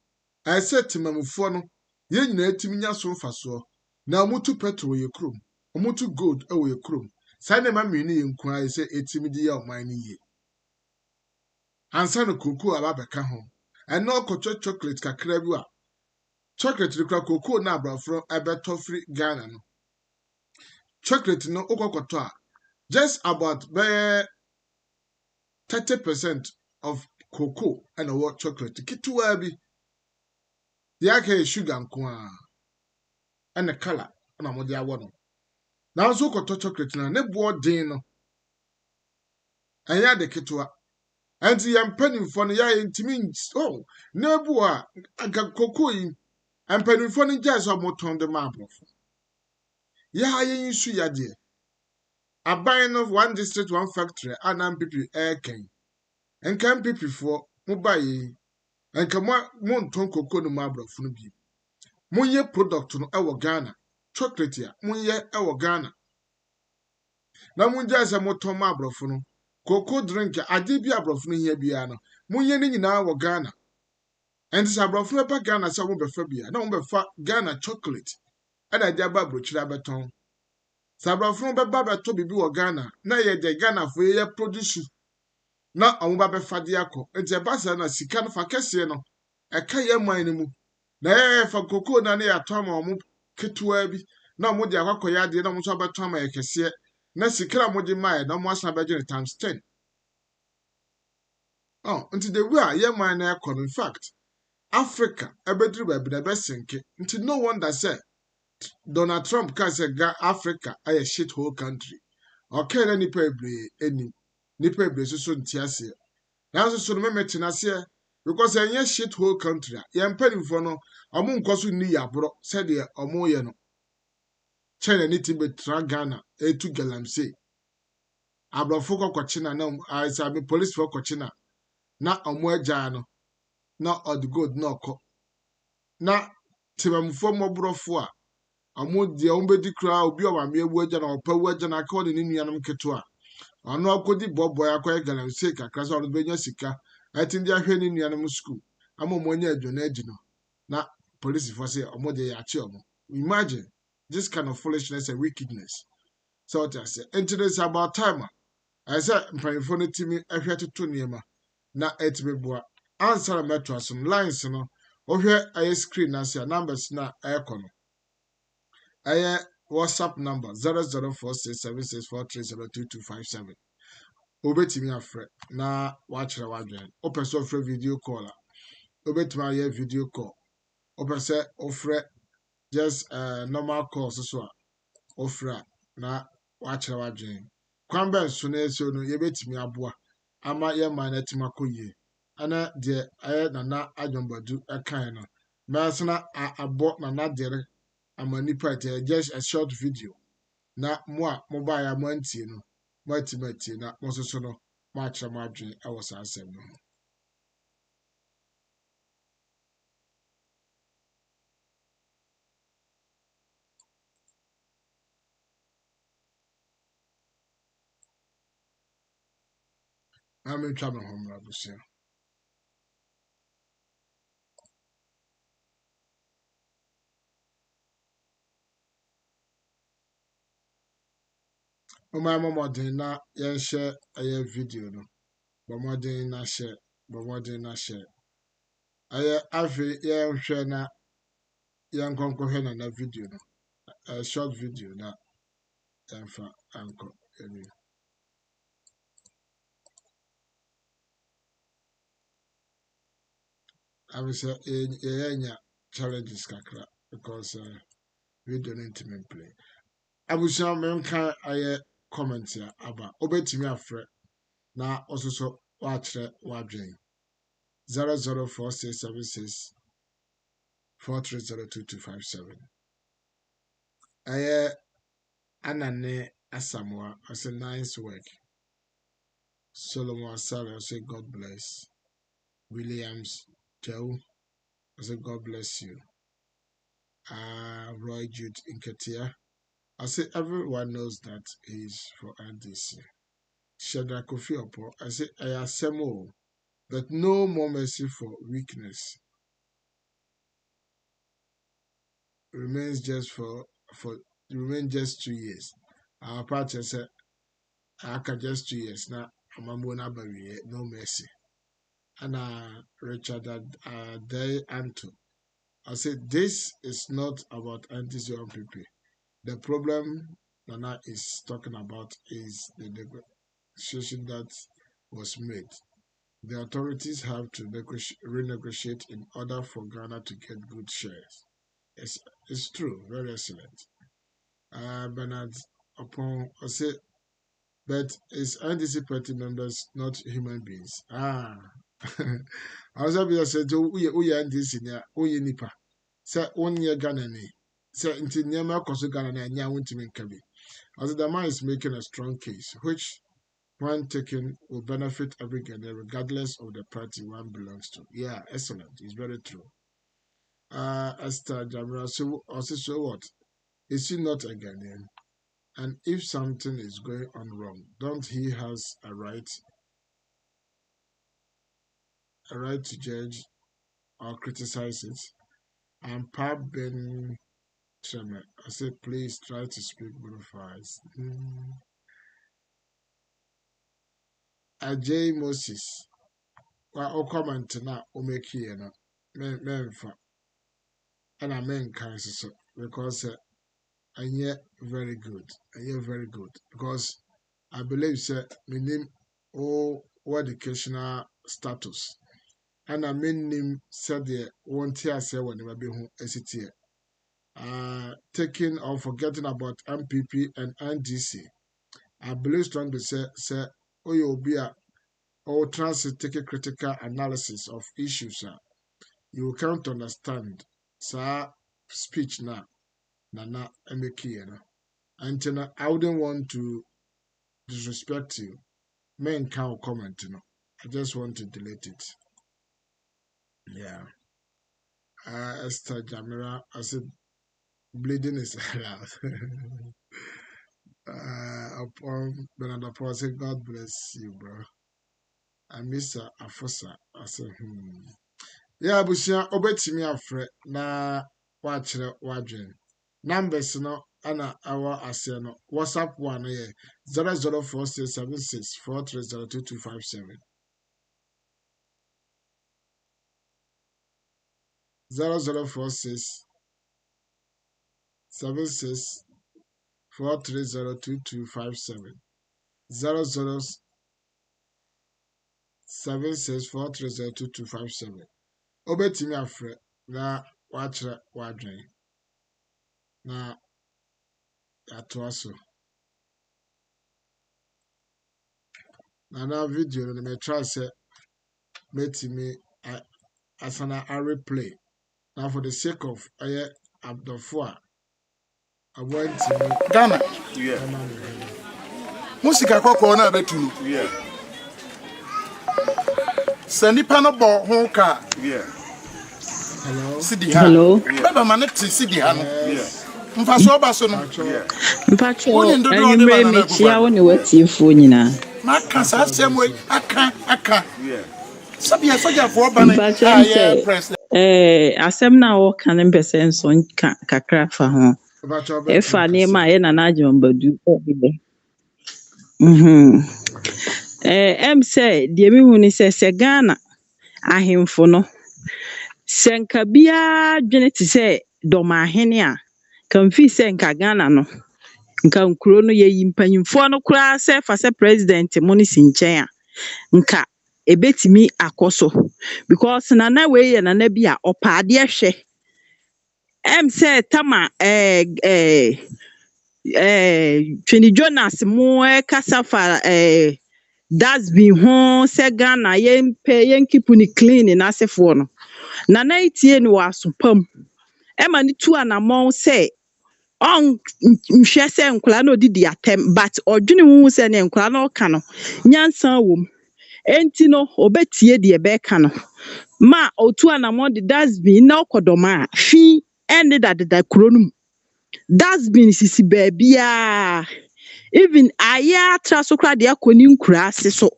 I said to Mamufono, yen net to me so faso. Now mutu petrol ye crum, or mutu gold away crum. Sign a mammy inquire, say 80 media of mine ye. And son of cocoa ababaka home. And no cocho chocolate cacrebua. Chocolate the crack cocoa nabra from a better free Ghana. Chocolate no okokotoa. Just about 30% of cocoa and a white chocolate. Kitu wabi. The ake sugar and kwa. And the color. And a modia one. Now so koto chocolate na ne board dino. And ya de kitua. And the penny for the ya intimins. Oh, nebua. Aga cocoa in. And penny for the jazz of moton the marble. Ya yin su ya dear. A buying of one district, one factory, and I'm people air cane. And can people for mobile. And come on, ton cocoa no marble from you. Munye product no our Ghana. Chocolate ya, munye our Ghana. Na munja as a motor marble from cocoa drink, a debia brofno here biano. Munye in our Ghana. And this abroad Ghana, so won't be Fabia, no be Ghana chocolate. And I dare babro chilabaton. Sabra from Baba to be Ghana. Na ye de Ghana for ye produce. na ɔmo ba bɛfa de akɔ nti ɛba saa na sika no fa kɛseɛ no ɛka yɛ man no mu na fa kokoo na ne yɛatɔ ama ɔmo ketewa bi na ɔmo de akɔkɔyɛ adeɛ na ɔmo nso abɛtɔ ama yɛ kɛseɛ na sika a ɔmo de maa yɛ na ɔmo asan bɛgye no times 10. Nti the way a yɛ man no ɛkɔ no in fact Africa ɛbɛduru baabi na ɛbɛsenke nti no wonder sɛ Donald Trump ka sɛ Africa ɛyɛ shit hole country ɔkae na nipa bebree anim nipa bebree soso nte aseɛ nanso so no mɛmɛ tena aseɛ because ɛnyɛ shit hole country a yɛn mpanimfoɔ no ɔmo nkɔ so nni yɛaborɔ sɛdeɛ ɔmo yɛ no China ne ti betra Ghana etu Galamsey aborɔfo kɔkɔkye na asabi policefoɔ kɔkye na ɔmo agyaa no na ɔde gold na ɔkɔ na temamfoɔ mmɔborɔfo a ɔmo deɛ ɔmo bɛdi koraa obi a wame ewu agya na ɔpa wu agya na aka ɔde ne nuanom ketewa ɔno akɔdi bɔbɔe akɔyɛ Galamsey kakra sɛ ɔno bɛnya sika ɛti de ahwɛ ne nuanom school ama ɔmo anya adwene adi no na polisifoɔ sɛ ɔmo de yɛakye ɔmo. Imagine this kind of foolishness and wickedness. So what I say, and it's about time. I said, mpanyinfoɔ no timi ahwɛ toto nneɛma na ɛtumi boa answer metro some lines no ɔhwɛ ɛyɛ screen na se numbers na ɛkɔ no ɛyɛ WhatsApp number 004676430227 obetumi afrɛ na wakyerɛ wadwen opɛ sɛ ɔfrɛ video call a obetumi ayɛ video call opɛ sɛ ɔfrɛ just normal call so a ɔfrɛ na wakyerɛ wadwen kwan bɛn so na ɛsɛ no yɛbɛtumi aboa ama yɛ man na ɛtumi akɔ yie ana deɛ ɛyɛ Nana Agyemang Badu ɛkan no mɛsena abɔ Nana deɛ ama nipa ɛtɛ just a short video na mo a mo ba ya mo antie no mo atimi atie na mo soso no mo akyerɛ mo adwen ɛwɔ saa asɛm no ho. Ametwa me ho mmra busua. Momodin na yɛnhyɛ ɛyɛ video no bɔmɔden na hyɛ ɛyɛ afi yɛnhwɛ na yɛnkɔnkɔhwɛ na video no short video na yɛmfa ankɔ ɛni abisɛ yɛnya challenges kakra because video no ntimi play abusua menka ɛyɛ comment a aba obetumi afrɛ na ɔsoso wakyerɛ wadwen 004676430227 ɛyɛ Anane Asamoah I say nice work. Solomon Asare I say God bless. Williams Joe I say God bless you. Roy Jude Inketia I say everyone knows that he's for NDC. Shadrach Kofi Opo I say I assemble but no more mercy for weakness remains just remain just 2 years. Our party said I can just 2 years now. Amambona Bawie, no mercy. And Richard Day Anto. I said this is not about anti-young people. The problem Nana is talking about is the negotiation that was made. The authorities have to renegotiate in order for Ghana to get good shares. It's true, very excellent. Bernard upon I say, but it's NDC party members, not human beings. I was able to say to we NDC near we nipa. Say 1 year Ghana ni. Say until Nyama Kosu Ghana and Nya won't even kabi. As the man is making a strong case, which when taken will benefit every Ghanaian regardless of the party one belongs to. Yeah, excellent. It's very true. Esther Jamila, so what? Is she not a Ghanaian? And if something is going on wrong, don't he has a right to judge or criticize it? And Pap Ben Tremer, I said, please try to speak both sides. Ajay Moses. O comment na o make here no. Men fa. And I men can so because I very good. Very good because I believe say my name or educational status. And I mean him said the one tier say when we be home SCT. Taking or forgetting about MPP and NDC. I believe strongly say oh you'll be a or transit take a critical analysis of issues. You will come to understand sir speech now. Nana Emeki. And I wouldn't want to disrespect you. Men can't comment, I just want to delete it. Yeah. Esther Jamira, I said bleeding is allowed. Upon Bernard Paul said, God bless you, bro. And Mr. Afosa, I said, Yeah, Busia, obey me afre na watch wajin. Numbers no ana our aseno. WhatsApp one 004676430227. 004676430227. 0076430227. Obetimi afre na wachre wadwen na atoaso na video no me try say metimi asana a replay now for the sake of Abdofo I want to Ghana. Yeah. Musika kwakọ na betu. Yeah. Sanipa no bo ho ka. Yeah. Hello. Sidi ha. Hello. Baba ma ne ti sidi ha no. Yeah. Mfa so ba so no. Mpacho anyimre mechia wo ne watiefo nyina. Maka sa semwe aka. Yeah. Sabi Osagyefoɔ ba ne president. Asem na wo kan mpese nso kakra fa ho. Efa ne ma ye na Agyemang Badu obibe. Em say de mi hu ni se Ghana ahemfo no. Senka bia dwene ti se Dormaa hene a kan fi se nka Ghana no. Nka nkuro no ye yimpanyimfo no kura se fa se president mo ni si nchen a. Nka ebetimi akoso because nana we ye nana bi a opaade hwe em say tama Twini Jonas mo kasafa dasbin ho se Ghana yen keep ni clean na asefo no nana itie ni wasopam ema ni tu anamon say on nhwe se nkula na odidi atem but odwene hu se ne nkula na oka no nyansan wom enti no obetie de ebeka no ma otu anamon de dasbin na okodoma fi ende da kronum dasbin sisi baabia even aya trasokra de akoni nkura ase so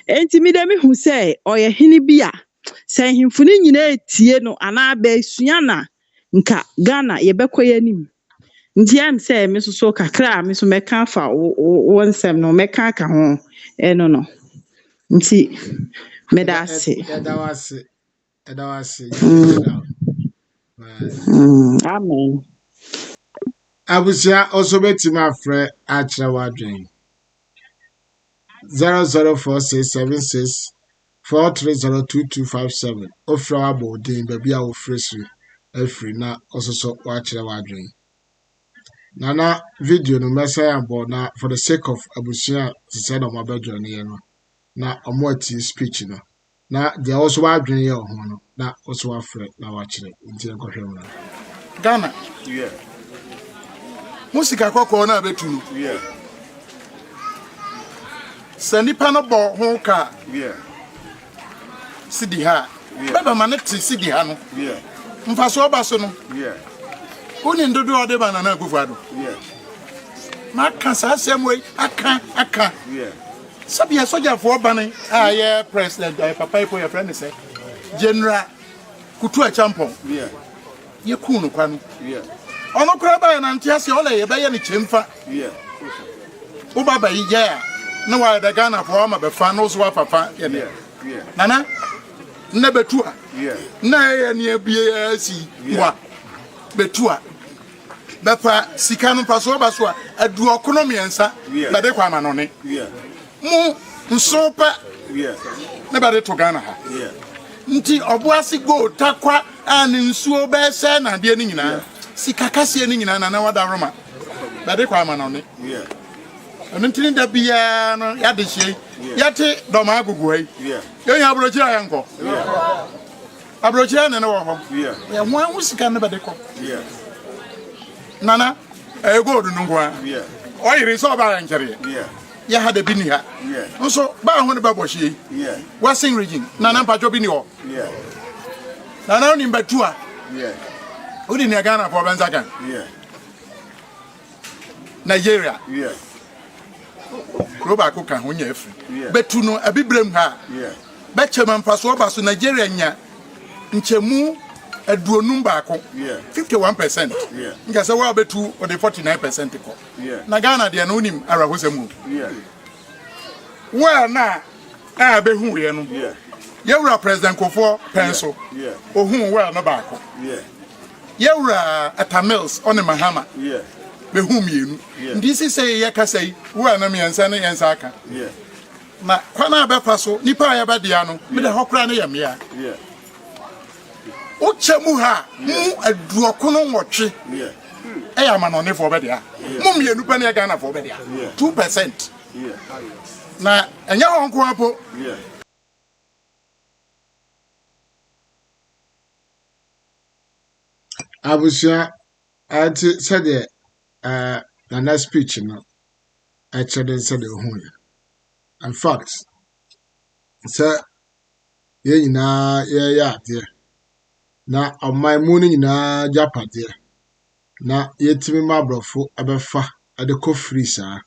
enti mi de mi hu se oye hene bia se himfuni nyina etie no ana ba esua na nka Ghana ye bekoye nim nti am se mi so kakra mi so meka fa wonsem no meka ka ho no nti medase amen. Abusia also betimi afre achre wadwen 004676430227. Ofra abodin baby a ofresu afri na ososo wachre wadwen. Nana video no message about na for the sake of abusia to say no mabedro ne no na omoti speech no na they also wadwen ye ho no na also afre na wachre nti enkohwe na Ghana. Yeah. Musika kwakọ na betu. Yeah. Sanipa no bo ho ka. Yeah. Sidi ha. Baba ma ne ti sidi ha no. Yeah. Mfa so ba so no. Yeah. Oni ndodo ode ba na akufado. Yeah. Maka sa semwe aka. Yeah. Sabi Osagyefoɔ ba ne ye president papa ipo your friend say General Kutu Achampon. Yeah. Ye kunu kwa no. Yeah. Ono kura ba na ntiase ole ye ba ye ne chemfa. Yeah. Uba ba ije a no why the Ghana for ama be fan no so papa ye nana na betua na ye ne bia si wa betua bepa sika no paso ba so a adu economy ensa na de kwa ma no ne mu nso pa na ba de to Ghana ha nti oboasi go takwa an nsuo be se na de ni nyina sika kase ni nyina na wada roma ba de kwa ma no ne nti da bia no ya de hye yate Dormaa gugu ai yo ya abrochira ya nko abrochira ne wo ho ya ho sika ne ba de ko nana go do ngwa o yiri so ba yankere ya ha da bi ni ha nso ba ho ne ba bohye Western region nana mpacho bi ni ho nana oni mbatua odi ni Ghana for Benzaka Nigeria Roba ko kan ho nya afri betu no abibrem ha be chema mpaso oba so Nigeria nya nchemu aduonum baako 51% nga se wa betu o de 49% ko na Ghana de na onim arahosemu wa na a be hu ye no yewura president Kofo penso ohun wa no baako yewura atamils on Mahama be hu mienu ndisi say ye kasai wa na miensa na yensa aka na kwana be faso nipa ya ba dia no me de hokra na ye mea o chemu ha mu aduokono nwotwe ya ma no ne fo be dia mu mienu pa na Ghana fo be dia 2% na enya honko apo Abusia ati sade na speech no actually said the in fact sir ye nyina ye ya ade na amai mu ni nyina japade na yetimi mabrofo abefa ade ko free saa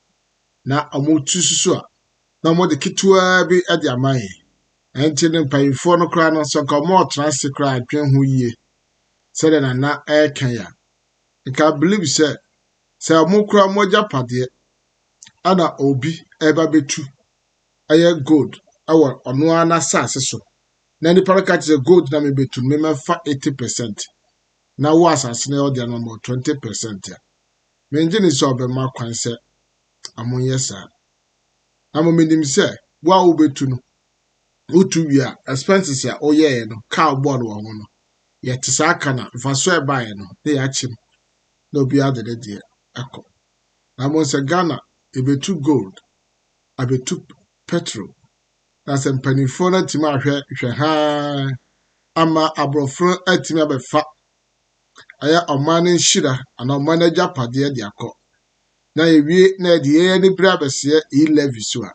na amotu susu a na mo de kitwa bi ade amai enti ne mpayifo no kra no so ka mo trans kra adwen ho yie said na kan ya ka believe say amukra mo japade ana obi eba betu aye gold awo ono ana sase so na ni parakati the gold na me betu me fa 80% na wo asase na o de no 20% ya me ngini so be ma kwan se amonye sa na mo menim se wa wo betu no utu wi a expenses ya oye no car board wo ho no ye tisa aka na mfaso e bae no de ya chim na obi adede de akọ na mo se Ghana ebetu gold abetu petrol na se mpanifo na tima ahwe ha ama abrofro atimi abefa aya omane nshira ana omane japade de akọ na ewie na de ye ni bra bese e levy so a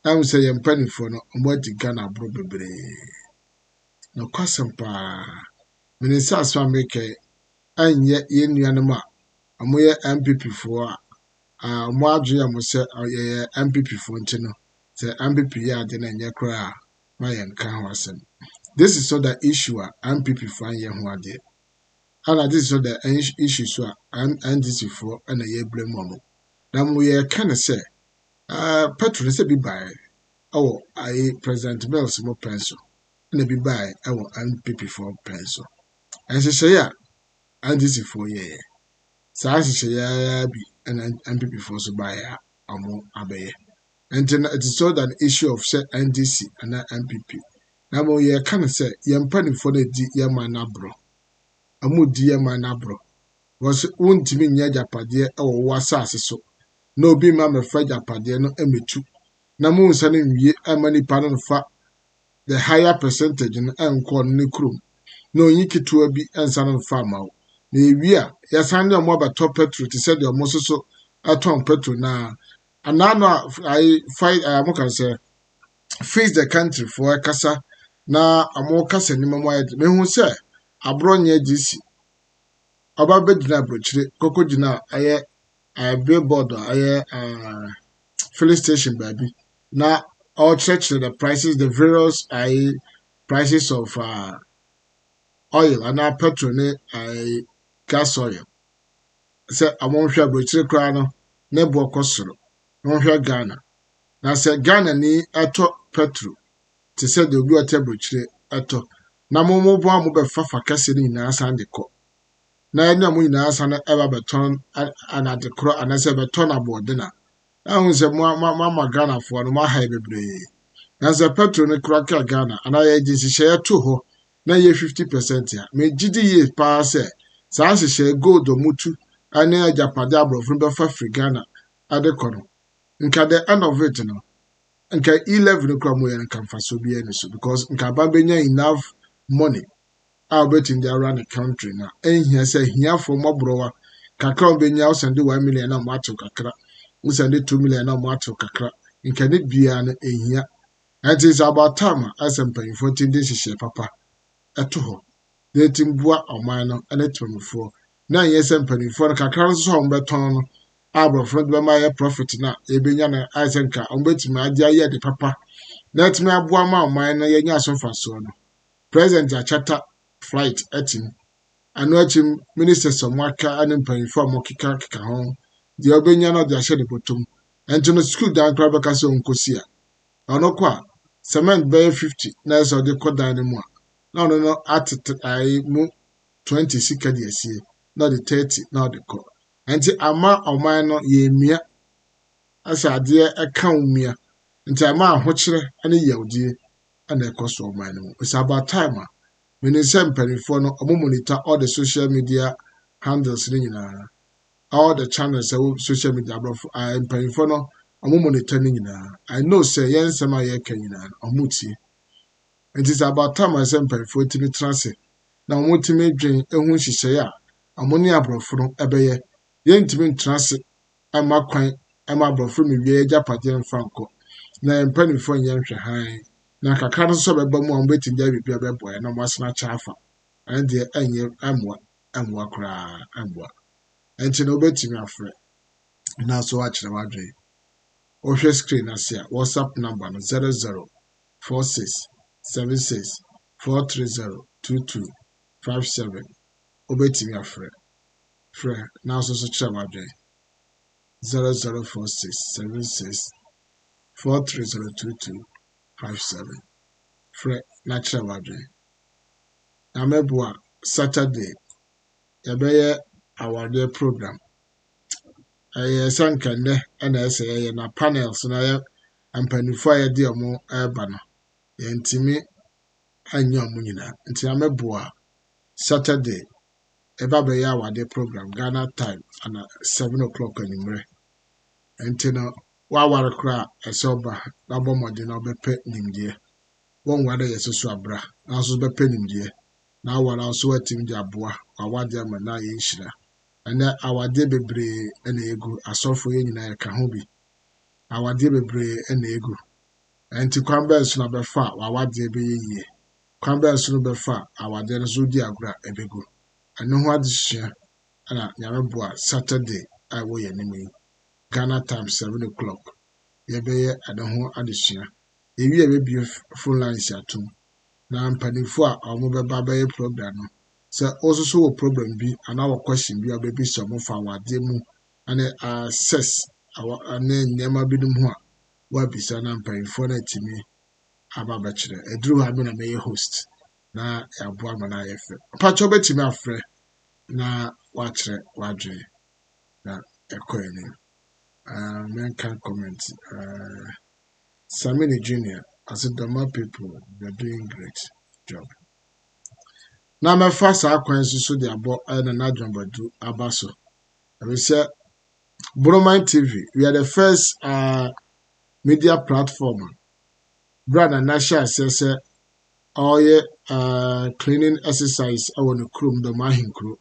na mo se ye mpanifo no omo di Ghana bro bebre no kwasempa minisa aswa meke anye ye nuanom a amoye MPP fo a mo adwe ya mo se ye MPP fo ntino se MPP ya de na nye kra ma ye nka ho asem. This is so the issue a MPP fo anye ho ade and this is so the issue so NDC fo na ye blame mo na mo ye kan se petrol se bi bai oh I President Mills mo penso na bi bai ewo MPP fo penso and she ya NDC fo ye sa she ya bi and MPP fo so bai amo abeye and it is so that issue of say NDC and MPP na mo ye kan say ye mpani fo na di ye manabro amu di ye manabro was untimi nya japade ewo wasase so na obi ma me fa japade no emetu na mo nsa na nwie amani pa no fa the higher percentage no enko ne krum no onyi kitua bi ensa no fa ma na ewi a ya san de mo ba top petrol ti said the mo so aton petrol na anano I fight mo kan say face the country for kasa na amo kasa ni mamo ayed me hu say abronye GC oba bedina brochire kokogina aye billboard aye filling station baby na all church the prices the various prices of oil and petrol ne gas oil say amon hwa brochire kra no ne bo kosoro no hwa Ghana na se Ghana ni eto petro te se de obi otebrochire eto na mo bo amu be fafa kase ni nyina san de kɔ na enya mo nyina san eba beton anade kro anase beton abode na ahun se mo Ghana fo no ma ha bebre na se petro ne kro ka Ghana ana ye gisihye eto ho na ye 50% ya me gidi ye pa se saa hyehyɛ gold omutu ane ajapade abrofo be fa free Ghana ade kɔ no nka the end of it no nka 11 kra mo ye nka mfaso bi ene so because nka ba benya enough money a betin dey run the country na ehia say hia from mobrowa kakra benya o send 1 million na mo ato kakra o send 2 million na mo ato kakra nka ne bia na ehia. It is about time as empany for this papa eto ho na timbua oman no ene tumfo na yes empany for kakra so on beton no abrofo de ma ye profit na ebenya na asenka on betimi agya ye de papa na etimi aboa ma oman na yenya asonfaso no president achata flight etim anu achim ministers omwaka ane empany for mokika kika ho de obenya na de ahye de botom ento no school dan kra beka so nkosi a ono kwa cement bay 50 na so de kodan mu a na no at ai mu 20 sika de asie na de 30 na de ko enti ama oman no ye mia asa ade eka umia enti ama ahokyere ane yewdie ana ekoso oman no. It's about time when say mpanifo no omo monitor all the social media handles ni nyina all the channels of social media abrof mpanifo no omo monitor ni nyina. I know say yen sema ye kan nyina omuti. It is about time I say mpanifo timi transe na omo timi dwen ehun hihye a omo ne abrof no ebeye yen timi transe ama kwan ama abrof mi wie japade mfanko na mpanifo yen hwe han na kakra no so beba mu ambeti dia bibia beboye na mwasena chafa ande enye amwa kra amwa enti no beti mi afre na so akire wadwe o hwe screen asia WhatsApp number no 004676430227 obeti mi afre frɛ na so so kire wadwe 004676430227 frɛ na kire wadwe na meboa Saturday yebeye award program sankane na ese na panels na ya ampanifo ya de omo eba no yentimi anya omo nyina nti ameboa Saturday eba be ya award program Ghana time ana 7 o'clock anymore enti no wa ware kra esoba na bomode na obepe nimdie won ware yesusu abra na so bepe nimdie na wara so atim di aboa awade ama na ye nhira ene awade bebre ene egu asofo ye nyina ye ka ho bi awade bebre ene egu enti kwamba so na befa awade be ye kwamba so no befa awade no so di agura ebegu ene ho adehia ana nyameboa Saturday awo ye nimi Ghana time 7 o'clock ye be ye ene ho adehia ewi be beautiful lines atum na mpanifo a omo beba be program no se osusu wo problem bi ana wo question bi abebi so mo fa wade mu ane access ane nyama bi dum ho a wa bisa na mpanifo na timi aba ba kire edru ha me na me host na aboa ma na yefe pacho betimi afre na wa kire wadwe na ekoyeni men can comment Samini Junior as a Dormaa people, they're doing great job. Now my first acquaintance so they about Hene Dr. Badu Abaso. We say Dormaa TV. We are the first media platform. Brother Nasha says all ye cleaning exercise I want to crew the Mahin crew.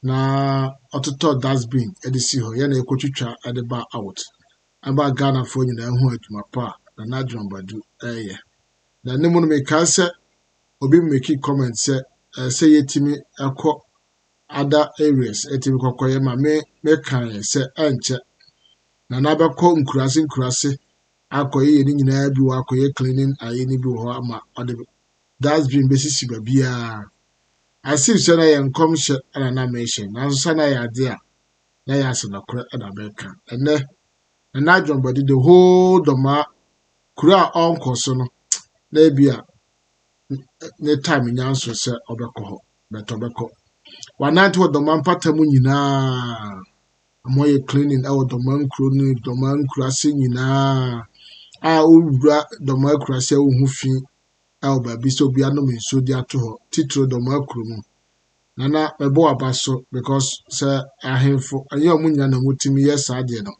Na ototo dustbin edisi ho ye na ekotwitwa edeba out. Aba Ghana for nyina hu adwuma pa na Dr. Badu eye. Na nemu no meka se obi make comment say yetimi akọ other areas etimi kokoye ma me kan say enche na nabekọ nkurase akoye ye ni nyina bi wa akoye cleaning aye ni bi ho ama ode dustbin besisi ba bia asif se na ye nkom hye ana na me hye na so na ya de a na ya se na kore na be kan ene Nana Agyemang the whole Dormaa kura onko so no na bia ne time nyanso se obekọ ho beto beko wanante wo Dormaa mpatamu nyinaa amoye cleaning e wo Dormaa nkuro ni Dormaa nkuro ase nyinaa a owura Dormaa nkuro ase wo fi e wo ba bi so bia no menso di ato ho titro Dormaa nkuro mu nana mebo abaso because se ahemfo aye omunya na mutimi yes ade no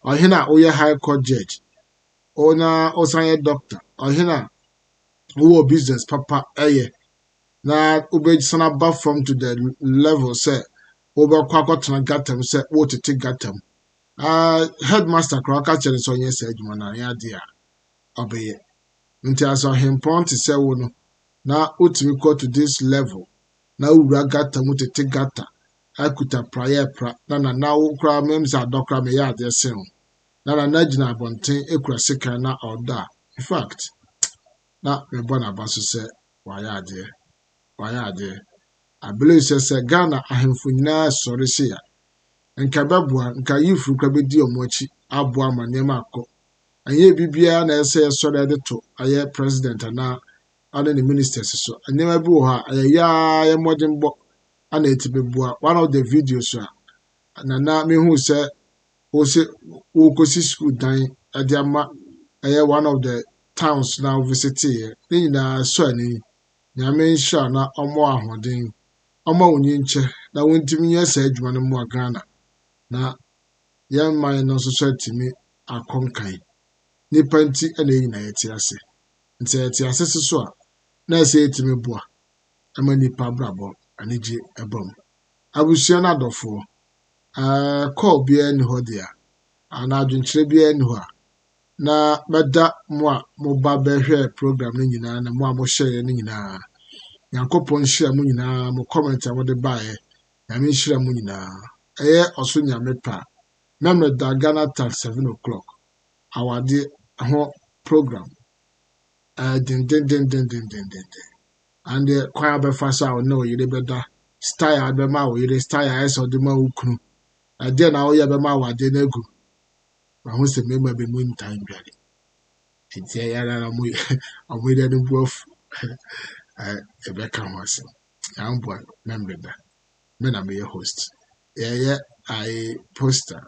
ohina oye high court judge ona osanye doctor ohina wo business papa na ubejisana back from to the level say over kwakotena gatam say wo tete gatam headmaster kraka chere so yen say adwuma na ya dia obeye nti aso important say wo no na utimi go to this level na ura gatam tete gata akuta prayer pra na wo kra memza dokra me ya de sen na gina abonten ekura sika na order in fact na me bona baso say waya ade I believe say Ghana ahemfo nyinaa sɔre se ya nka bɛboa nka yifu ka bedi omochi aboa ma nneɛma akɔ anye bibia na ɛsɛ sɔre de to aye president na ane ne ministers so nneɛma bi wɔ ha ya modembo ana etibeboa one of the videos na mehu sɛ wo kosi school dan ade ama one of the towns now visited ne nyinaa so ani nyame nhyira na ɔmo ahoden ɔmo wonyi nche na wontimi nyɛ sɛ adwuma no mu Ghana na yɛn man no so so timi akonkan nipa nti na nyina yɛte ase nti yɛte ase so a na ɛsɛ timi boa ama nipa brabo anigye ɛbam abusua na adɔfo call bia ni hɔ dia ana adwenkyerɛ bia ni hɔ a na bɛda mo a mo ba bɛhwɛ program no nyinaa na mo a mo hyɛ no nyinaa Yankopɔn hyira mo nyinaa mo comment a wode bae nyame hyira mo nyinaa ɛyɛ ɔso nyame pa memre da Ghana time 7 o'clock awade ho program din and kwa abefa so a na oyire beda style abema oyire style eso de ma ukunu ade na oye bema awade na egu ma ho se mema be mu ntan dware nti ya na mo amuyire no buof Ebeka was Yambua member men am a host. Yeah, I poster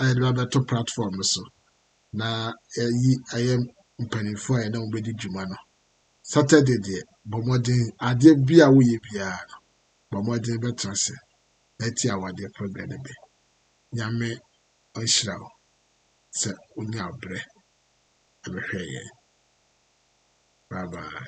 I had to platform so na I am penny for I don't be Jumano. Saturday day, but more than I did be a wee piano, but more than better say, let's hear what their program be. Yame on shroud, sir, unya bre, ever hear. Bye bye.